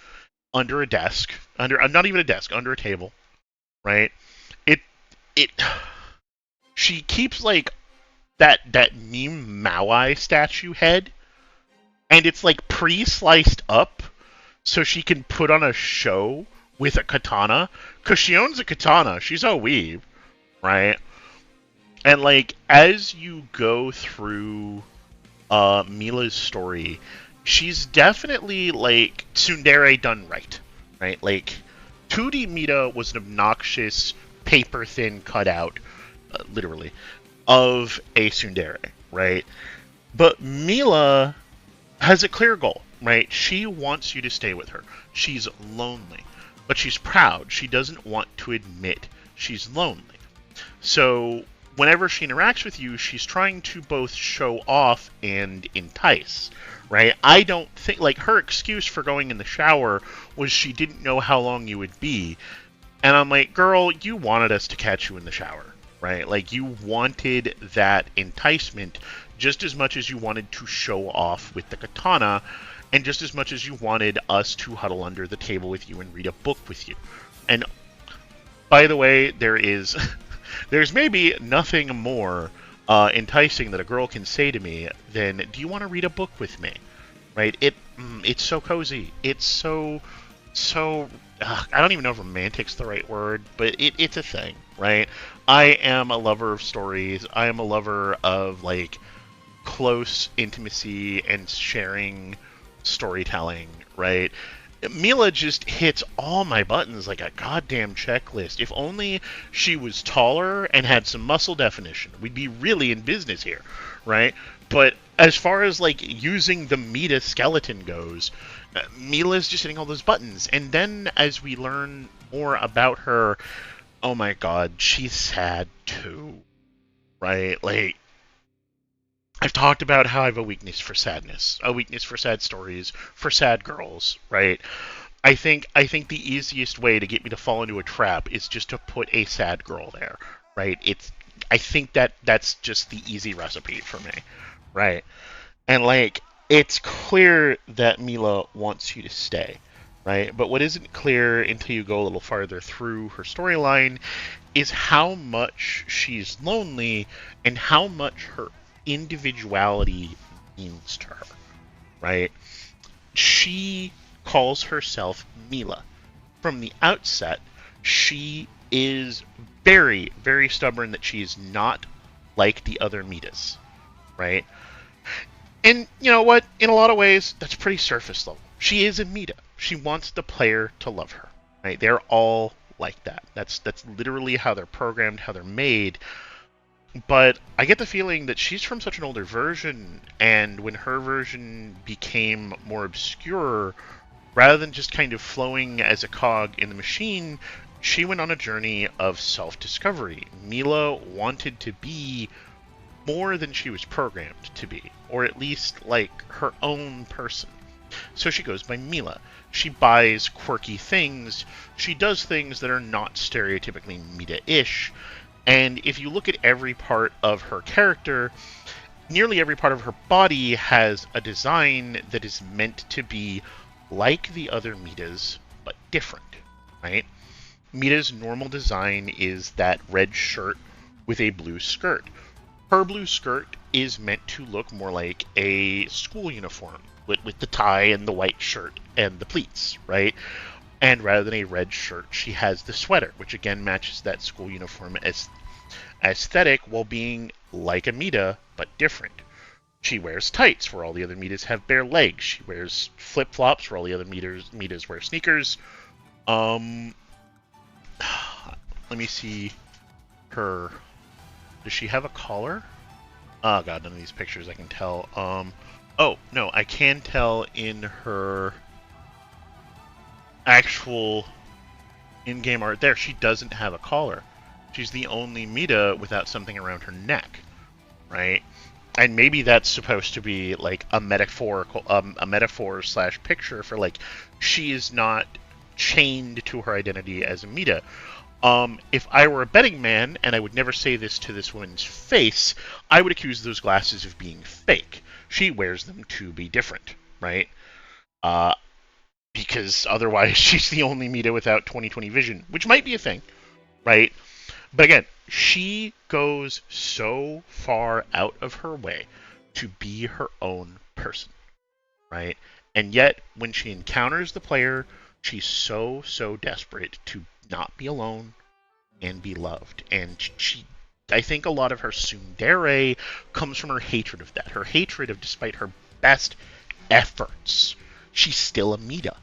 under a desk, not even a desk, under a table, right? It she keeps like that meme Maui statue head, and it's like pre-sliced up so she can put on a show with a katana, because she owns a katana. She's a weeb, right? And like, as you go through Mila's story, she's definitely like tsundere done right? Like, 2D Miita was an obnoxious paper thin cutout, literally, of a tsundere, right? But Mila has a clear goal, right? She wants you to stay with her. She's lonely, but she's proud. She doesn't want to admit she's lonely. So whenever she interacts with you, she's trying to both show off and entice, right? I don't think, like, her excuse for going in the shower was she didn't know how long you would be. And I'm like, girl, you wanted us to catch you in the shower, right? Like, you wanted that enticement just as much as you wanted to show off with the katana, and just as much as you wanted us to huddle under the table with you and read a book with you. And by the way, there's maybe nothing more enticing that a girl can say to me than, do you want to read a book with me? Right? It's so cozy. It's so I don't even know if romantic's the right word, but it's a thing, right? I am a lover of stories. I am a lover of, like, close intimacy and sharing storytelling, right? Mila just hits all my buttons like a goddamn checklist. If only she was taller and had some muscle definition, we'd be really in business here, right? But as far as, like, using the Miita skeleton goes, Mila's just hitting all those buttons. And then as we learn more about her, oh my god, she's sad too, right? Like, I've talked about how I have a weakness for sadness, a weakness for sad stories, for sad girls, right? I think the easiest way to get me to fall into a trap is just to put a sad girl there, right? I think that's just the easy recipe for me, right? And, like, it's clear that Mila wants you to stay, right? But what isn't clear until you go a little farther through her storyline is how much she's lonely and how much her individuality means to her, right? She calls herself Mila. From the outset, she is very, very stubborn that she is not like the other Miitas, right? And you know what? In a lot of ways, that's pretty surface level. She is a Miita. She wants the player to love her, right? They're all like that. That's literally how they're programmed, how they're made. But I get the feeling that she's from such an older version, and when her version became more obscure, rather than just kind of flowing as a cog in the machine, she went on a journey of self-discovery. Mila wanted to be more than she was programmed to be, or at least like her own person. So she goes by Mila. She buys quirky things. She does things that are not stereotypically Miita-ish. And if you look at every part of her character, nearly every part of her body has a design that is meant to be like the other Miitas, but different, right? Miita's normal design is that red shirt with a blue skirt. Her blue skirt is meant to look more like a school uniform, with the tie and the white shirt and the pleats, right? And rather than a red shirt, she has the sweater, which again matches that school uniform aesthetic while being like a Miita, but different. She wears tights, where all the other Miitas have bare legs. She wears flip-flops, where all the other Miitas wear sneakers. Let me see her. Does she have a collar? Oh god, none of these pictures I can tell. Oh, no, I can tell in her actual in-game art there, she doesn't have a collar. She's the only Miita without something around her neck, right? And maybe that's supposed to be like a metaphor slash picture for like she is not chained to her identity as a Miita. If I were a betting man, and I would never say this to this woman's face, I would accuse those glasses of being fake. She wears them to be different, right? Because otherwise she's the only Miita without 20/20 vision, which might be a thing, right? But again, she goes so far out of her way to be her own person, right? And yet, when she encounters the player, she's so desperate to not be alone and be loved. And I think a lot of her tsundere comes from her hatred of that. Her hatred of, despite her best efforts, she's still a Miita.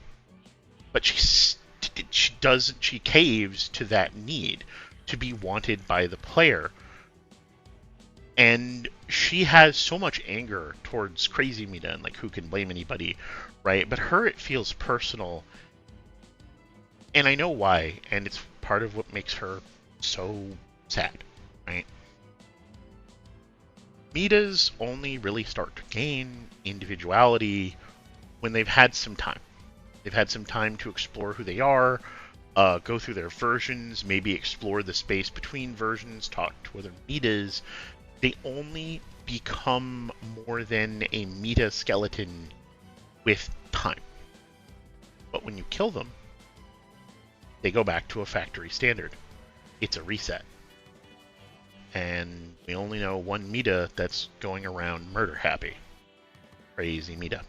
But she caves to that need to be wanted by the player. And she has so much anger towards Crazy Miita, and like, who can blame anybody, right? But her, it feels personal. And I know why, and it's part of what makes her so sad, right? Miitas only really start to gain individuality when they've had some time. They've had some time to explore who they are, go through their versions, maybe explore the space between versions, talk to other Miitas. They only become more than a Miita skeleton with time. But when you kill them, they go back to a factory standard. It's a reset. And we only know one Miita that's going around murder happy. Crazy Miita.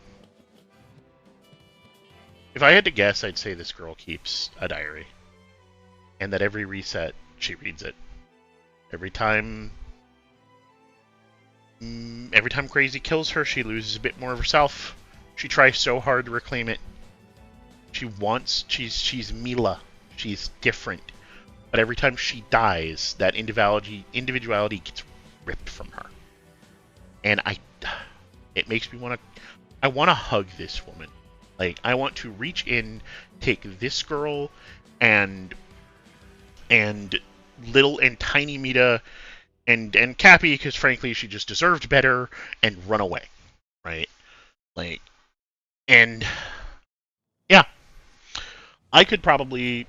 If I had to guess, I'd say this girl keeps a diary. And that every reset, she reads it. Every time Crazy kills her, she loses a bit more of herself. She tries so hard to reclaim it. She's Mila. She's different. But every time she dies, that individuality gets ripped from her. And it makes me I want to hug this woman. Like, I want to reach in, take this girl and little and tiny Miita and Cappy, because frankly she just deserved better, and run away, right? Like, and yeah, I could probably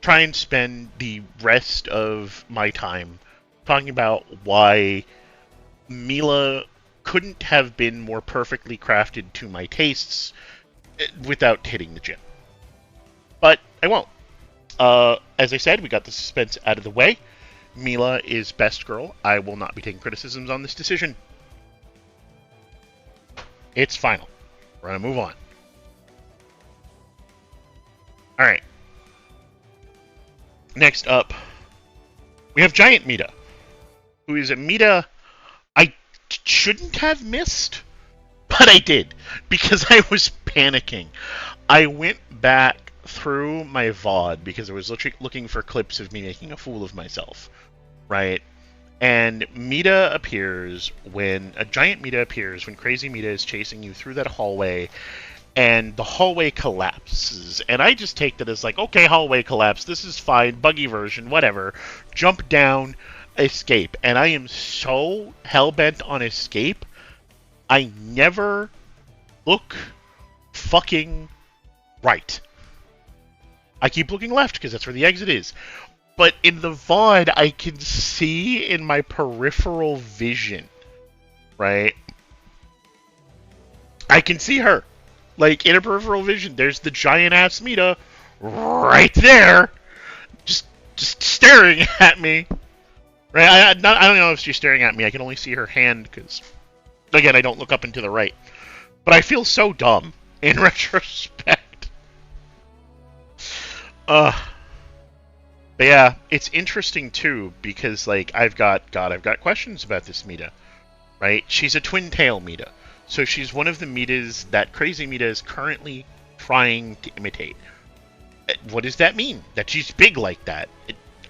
try and spend the rest of my time talking about why Mila couldn't have been more perfectly crafted to my tastes without hitting the gym. But I won't. As I said, we got the suspense out of the way. Mila is best girl. I will not be taking criticisms on this decision. It's final. We're going to move on. Alright. Next up, we have Giant Miita, who is a Miita I shouldn't have missed, but I did, because I was panicking. I went back through my VOD because I was looking for clips of me making a fool of myself, right? And Miita appears when a giant Miita appears when Crazy Miita is chasing you through that hallway, and the hallway collapses. And I just take that as like, okay, hallway collapse, this is fine, buggy version, whatever. Jump down, escape. And I am so hell-bent on escape, I never look fucking right. I keep looking left because that's where the exit is. But in the VOD, I can see in my peripheral vision right? I can see her. Like, in a peripheral vision, there's the giant-ass Miita right there, just staring at me. Right? I don't know if she's staring at me. I can only see her hand, because, again, I don't look up and to the right. But I feel so dumb in retrospect. But yeah, it's interesting, too, because, like, I've got questions about this Miita, right? She's a twin-tail Miita. So she's one of the Miitas that Crazy Miita is currently trying to imitate. What does that mean? That she's big like that?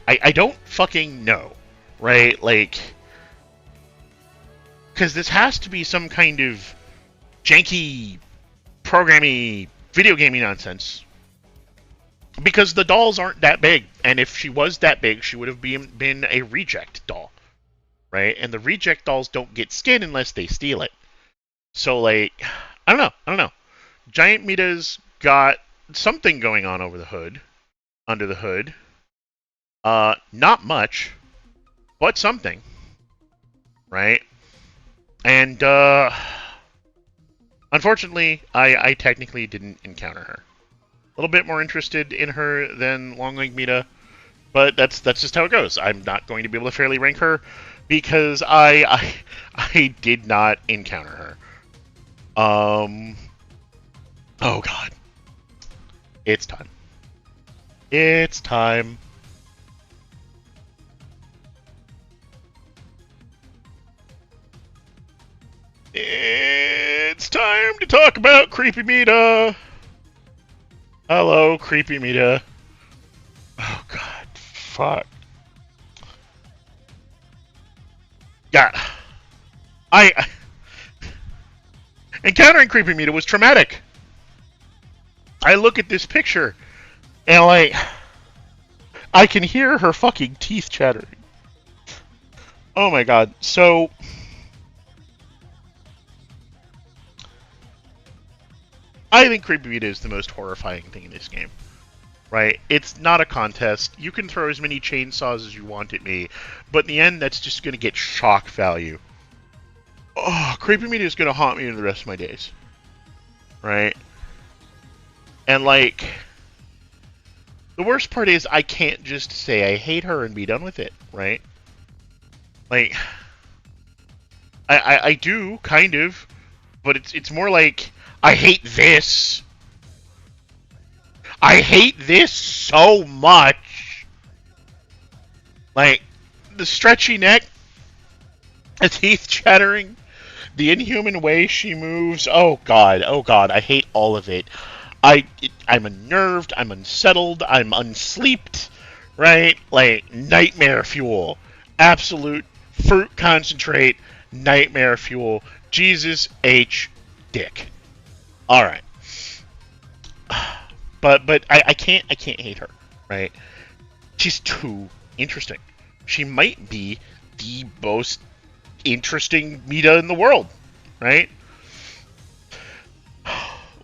I don't fucking know, right? Like, because this has to be some kind of janky, programmy, video gaming nonsense. Because the dolls aren't that big, and if she was that big, she would have been a reject doll, right? And the reject dolls don't get skin unless they steal it. So, like, I don't know. Giant Miita's got something going on under the hood. Not much, but something, right? And, unfortunately, I technically didn't encounter her. A little bit more interested in her than Long-Leg Miita, but that's just how it goes. I'm not going to be able to fairly rank her because I did not encounter her. Oh god. It's time. It's time. It's time to talk about Creepy Miita. Hello, Creepy Miita. Oh god. Fuck. God. Encountering Creepy Miita was traumatic. I look at this picture, and like, I can hear her fucking teeth chattering. Oh my god. So, I think Creepy Miita is the most horrifying thing in this game. Right? It's not a contest. You can throw as many chainsaws as you want at me, but in the end, that's just going to get shock value. Oh, Creepy Miita is going to haunt me in the rest of my days. Right? And, like, the worst part is I can't just say I hate her and be done with it, right? Like, I do, kind of, but it's more like, I hate this. I hate this so much. Like, the stretchy neck, the teeth chattering, the inhuman way she moves. Oh god, I hate all of it. I'm unnerved, I'm unsettled, I'm unsleeped, right? Like, nightmare fuel. Absolute fruit concentrate, nightmare fuel. Jesus H. Dick. Alright. But I can't hate her, right? She's too interesting. She might be the most interesting Miita in the world, right?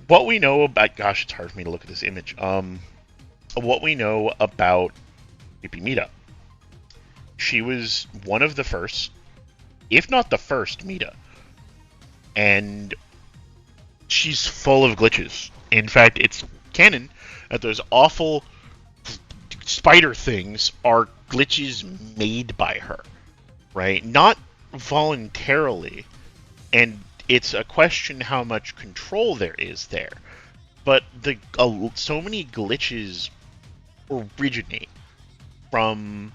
What we know about... Gosh, it's hard for me to look at this image. What we know about Creepy Miita. She was one of the first, if not the first, Miita. And she's full of glitches. In fact, it's canon that those awful spider things are glitches made by her, right? Not voluntarily. And it's a question how much control there is there. But so many glitches originate from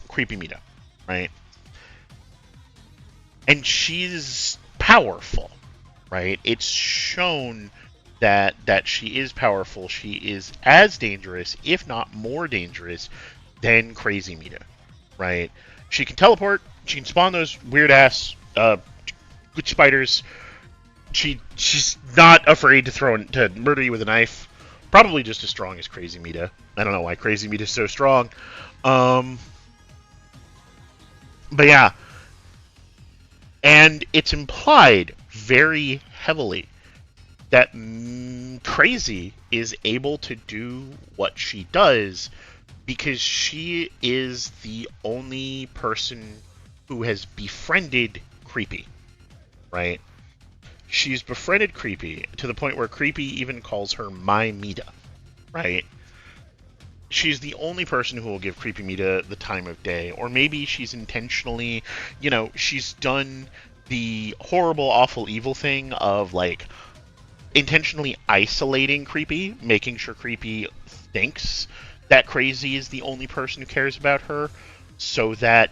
Creepy Miita, right? And she's powerful, right? It's shown that she is powerful. She is as dangerous, if not more dangerous, than Crazy Miita, right? She can teleport. She can spawn those weird-ass good spiders. She's not afraid to murder you with a knife. Probably just as strong as Crazy Miita. I don't know why Crazy Miita is so strong. But yeah. And it's implied very heavily that Crazy is able to do what she does because she is the only person who has befriended Creepy. right? She's befriended Creepy to the point where Creepy even calls her my Miita, right? She's the only person who will give Creepy Miita the time of day. Or maybe she's intentionally, she's done the horrible, awful, evil thing of, like, intentionally isolating Creepy, making sure Creepy thinks that Crazy is the only person who cares about her, so that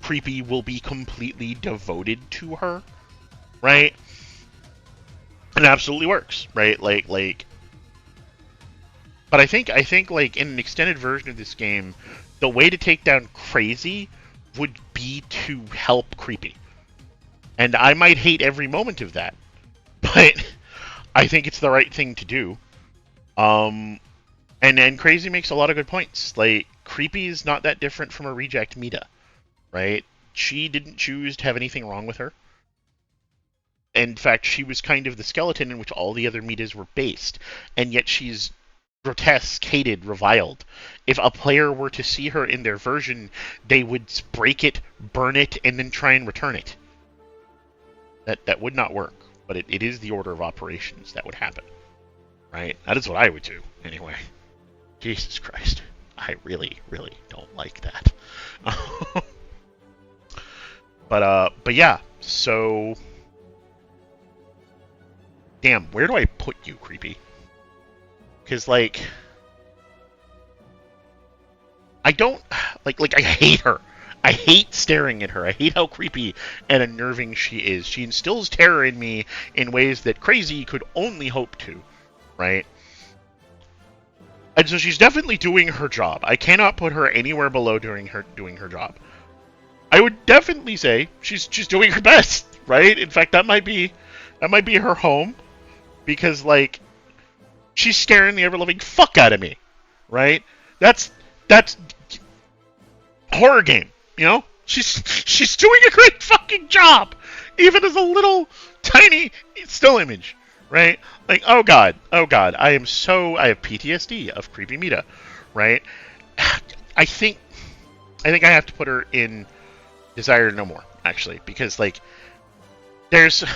Creepy will be completely devoted to her, right? And it absolutely works, right? But I think like in an extended version of this game, the way to take down Crazy would be to help Creepy. And I might hate every moment of that, but I think it's the right thing to do. And Crazy makes a lot of good points. Like, Creepy is not that different from a reject Miita, right? She didn't choose to have anything wrong with her. In fact, she was kind of the skeleton in which all the other Miitas were based, and yet she's grotesque, hated, reviled. If a player were to see her in their version, they would break it, burn it, and then try and return it. That would not work, but it is the order of operations that would happen, right? That is what I would do, anyway. Jesus Christ. I really, really don't like that. But yeah, so... Damn, where do I put you, Creepy? Because, like... I don't... Like, I hate her. I hate staring at her. I hate how creepy and unnerving she is. She instills terror in me in ways that Crazy could only hope to, right? And so she's definitely doing her job. I cannot put her anywhere below doing her job. I would definitely say she's doing her best, right? In fact, that might be her home, because, like, she's scaring the ever-loving fuck out of me, right? That's horror game, She's doing a great fucking job, even as a little tiny still image, right? Like, oh god, I have PTSD of Creepy Miita, right? I think I have to put her in Desire No More, actually, because, like, there's a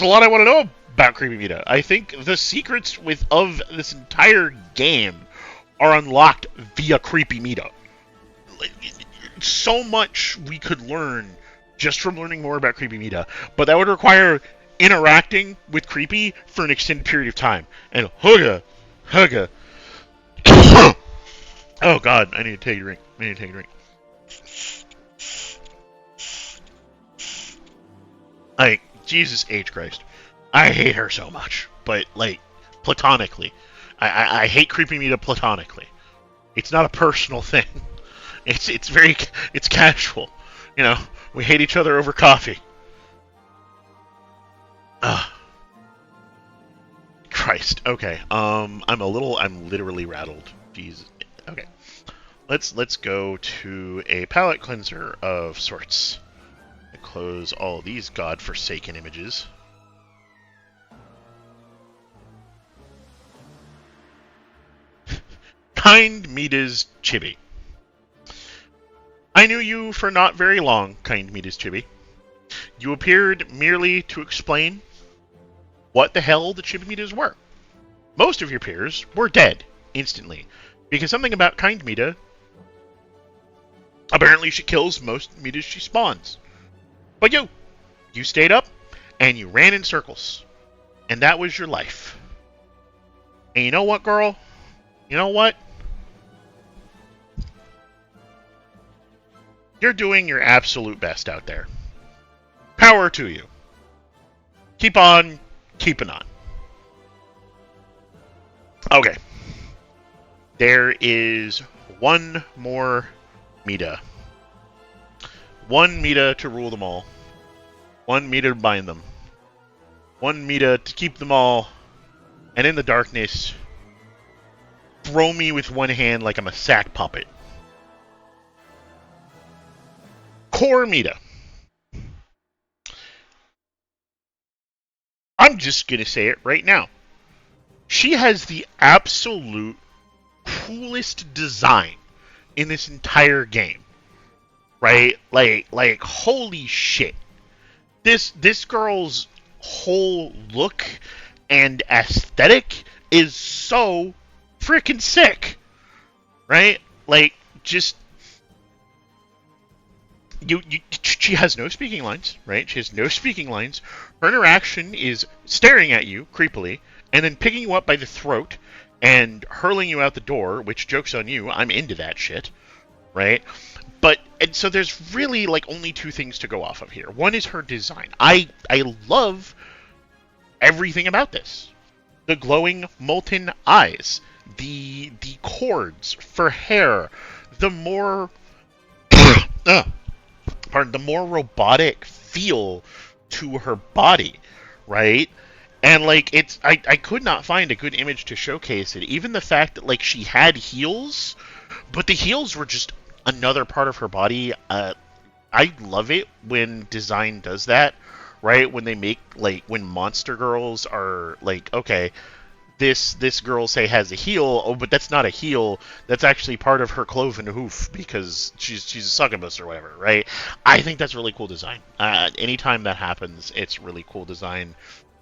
lot I want to know about Creepy Miita. I think the secrets of this entire game are unlocked via Creepy Miita. So much we could learn just from learning more about Creepy Miita, but that would require interacting with Creepy for an extended period of time. And hugga. Oh god, I need to take a drink. Like, Jesus H. Christ. I hate her so much. But, like, platonically. I hate Creepy Miita platonically. It's not a personal thing. It's casual. We hate each other over coffee. Christ. Okay. I'm literally rattled. Jeez. Okay. Let's go to a palette cleanser of sorts. And close all these godforsaken images. Kind Miita's Chibi. I knew you for not very long, Kind Miita's Chibi. You appeared merely to explain what the hell the Chibi Miitas were. Most of your peers were dead instantly, because something about Kind Miita, apparently she kills most Miitas she spawns. But you stayed up, and you ran in circles. And that was your life. And you know what, girl? You know what? You're doing your absolute best out there. Power to you. Keep on keeping on. Okay. There is one more Miita. One Miita to rule them all. One Miita to bind them. One Miita to keep them all. And in the darkness, throw me with one hand like I'm a sack puppet. Core Miita. I'm just going to say it right now. She has the absolute coolest design in this entire game. Right? Like holy shit. this girl's whole look and aesthetic is so freaking sick, right? Like, just she has no speaking lines, right? She has no speaking lines. Her interaction is staring at you creepily and then picking you up by the throat and hurling you out the door, which, joke's on you, I'm into that shit, right? And so there's really like only two things to go off of here. One is her design. I love everything about this. The glowing molten eyes, the cords for hair, the more the more robotic feel to her body, right? And like I could not find a good image to showcase it. Even the fact that like she had heels, but the heels were just another part of her body. I love it when design does that, right? When they make like when monster girls are like, okay, this girl say has a heel, oh, but that's not a heel. That's actually part of her cloven hoof because she's a succubus or whatever, right? I think that's really cool design. Anytime that happens, it's really cool design.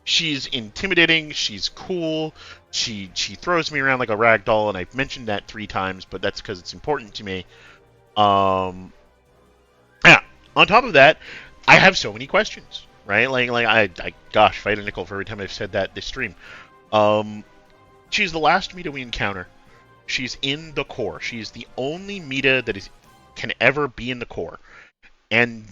She's intimidating. She's cool. She throws me around like a rag doll, and I've mentioned that 3 times, but that's because it's important to me. Yeah. On top of that, I have so many questions, right? Like I gosh, fight a nickel for every time I've said that this stream. She's the last Miita we encounter. She's in the core. She's the only Miita that can ever be in the core. And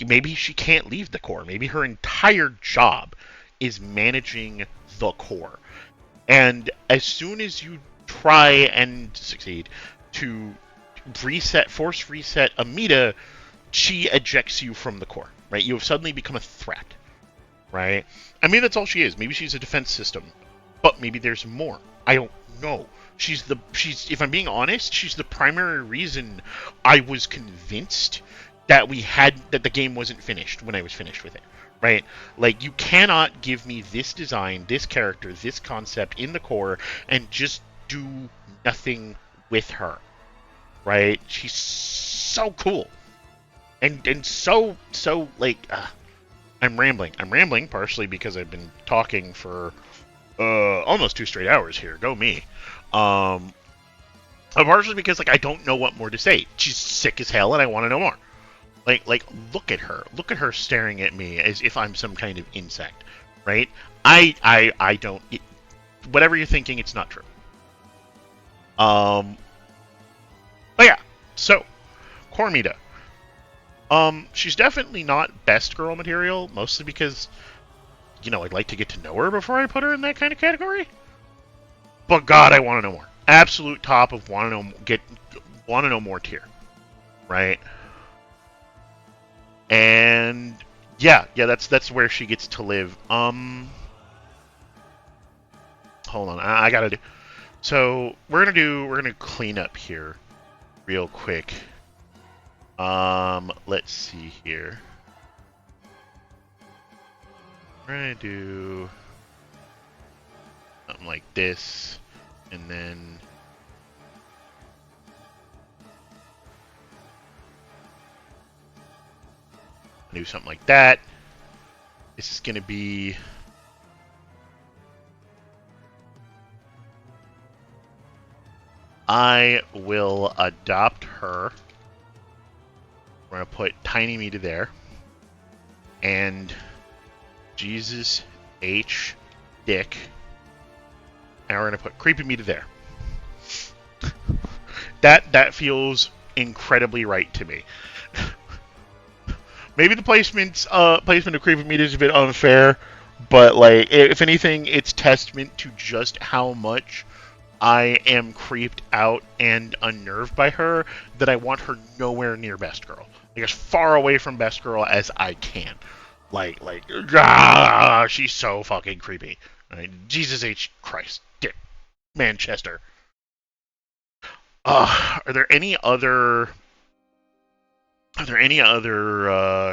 maybe she can't leave the core. Maybe her entire job is managing the core. And as soon as you try and succeed to force reset a Miita, she ejects you from the core, right? You have suddenly become a threat, right? I mean, that's all she is. Maybe she's a defense system. But maybe there's more. I don't know. She's if I'm being honest, she's the primary reason I was convinced that the game wasn't finished when I was finished with it. Right? Like, you cannot give me this design, this character, this concept in the core and just do nothing with her. Right? She's so cool. And so like I'm rambling partially because I've been talking for almost 2 straight hours here. Go me. Partially because like I don't know what more to say. She's sick as hell, and I want to know more. Like look at her. Look at her staring at me as if I'm some kind of insect, right? I don't. Whatever you're thinking, it's not true. But yeah. So, core Miita. She's definitely not best girl material, mostly because, I'd like to get to know her before I put her in that kind of category. But God, I want to know more. Absolute top of want to know more tier, right? And yeah, that's where she gets to live. Hold on, I gotta do. So we're gonna clean up here, real quick. Let's see here. We're gonna do something like this, and then do something like that. This is gonna be I will adopt her. We're gonna put Tiny Miita there, and Jesus H Dick, and we're gonna put Creepy Miita there. That feels incredibly right to me. Maybe the placement of Creepy Miita is a bit unfair, but like if anything, it's testament to just how much I am creeped out and unnerved by her that I want her nowhere near Best Girl. Like as far away from Best Girl as I can. She's so fucking creepy. Right? Jesus H. Christ, Dick, Manchester. Are there any other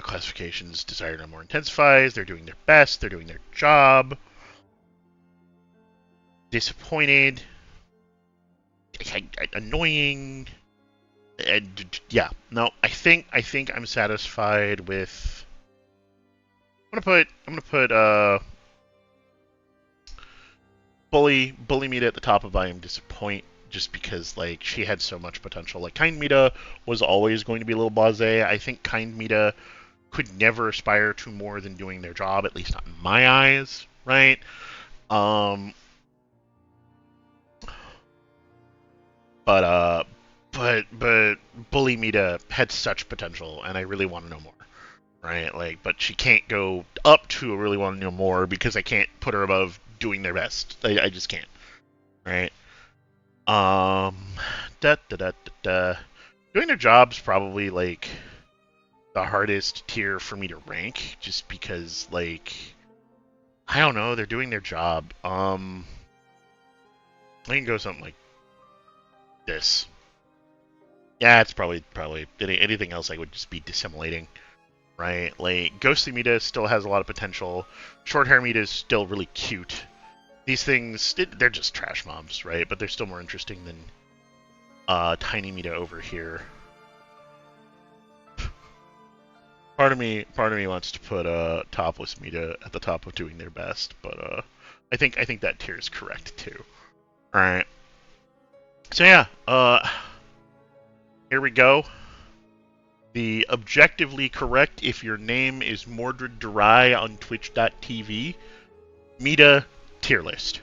classifications? Desired no more intensifies. They're doing their best. They're doing their job. Disappointed. Annoying. Yeah. No, I think I'm satisfied with gonna put Bully Miita at the top of I Am Disappoint, just because like she had so much potential. Like Kind Miita was always going to be a little blasé. I think Kind Miita could never aspire to more than doing their job, at least not in my eyes, right? Um, but Bully Miita had such potential, and I really want to know more, right? Like, but she can't go up to really want to know more because I can't put her above doing their best. I just can't, right? Um, da da da da da. Doing their job's probably like the hardest tier for me to rank, just because like I don't know, they're doing their job. I can go something like this. Yeah, it's probably anything else I would just be dissimilating, right? Like Ghostly Miita still has a lot of potential. Short Hair Miita is still really cute. These things, they're just trash mobs, right? But they're still more interesting than Tiny Miita over here. Part of me wants to put Topless Miita at the top of doing their best, but I think that tier is correct too. All right. So yeah, here we go. The objectively correct, if your name is Mordred Durai on Twitch.tv, Miita tier list.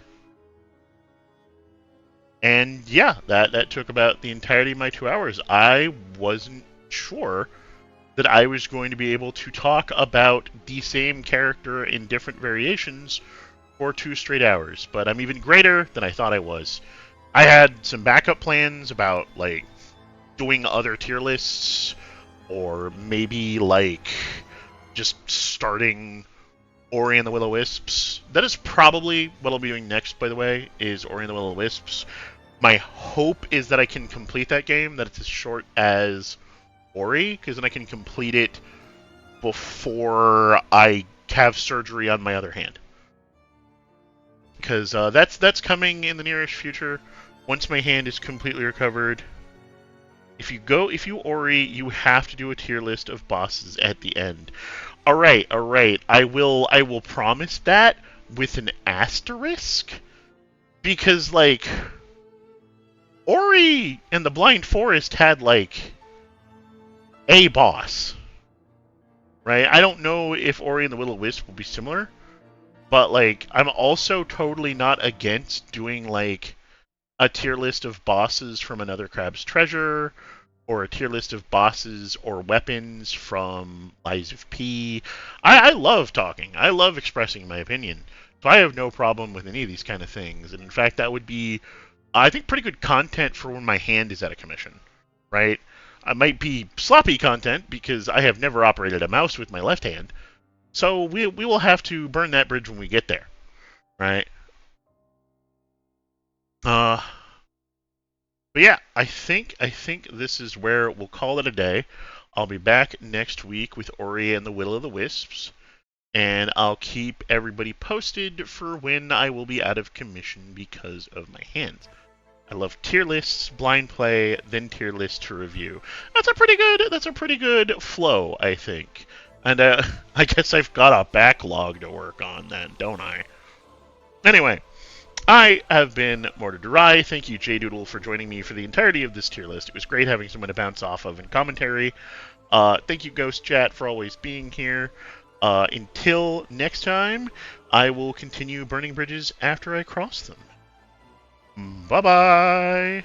And yeah, that took about the entirety of my 2 hours. I wasn't sure that I was going to be able to talk about the same character in different variations for 2 straight hours, but I'm even greater than I thought I was. I had some backup plans about, like, doing other tier lists, or maybe, like, just starting Ori and the Will-O-Wisps. That is probably what I'll be doing next, by the way, is Ori and the Will-O-Wisps. My hope is that I can complete that game, that it's as short as Ori, because then I can complete it before I have surgery on my other hand. Because that's coming in the nearest future. Once my hand is completely recovered, if you Ori, you have to do a tier list of bosses at the end. All right. I will promise that with an asterisk, because like Ori and the Blind Forest had like a boss, right? I don't know if Ori and the Will-O-Wisp will be similar, but like I'm also totally not against doing like a tier list of bosses from Another Crab's Treasure, or a tier list of bosses or weapons from Lies of P. I love talking. I love expressing my opinion. So I have no problem with any of these kind of things. And in fact, that would be, I think, pretty good content for when my hand is out of commission, right? I might be sloppy content because I have never operated a mouse with my left hand. So we will have to burn that bridge when we get there, right? But yeah, I think this is where we'll call it a day. I'll be back next week with Ori and the Will-O-Wisps, and I'll keep everybody posted for when I will be out of commission because of my hands. I love tier lists, blind play, then tier list to review. That's a pretty good flow, I think. And I guess I've got a backlog to work on then, don't I? Anyway, I have been Mordred Durai. Thank you, JDoodle, for joining me for the entirety of this tier list. It was great having someone to bounce off of in commentary. Thank you, Ghost Chat, for always being here. Until next time, I will continue burning bridges after I cross them. Bye-bye!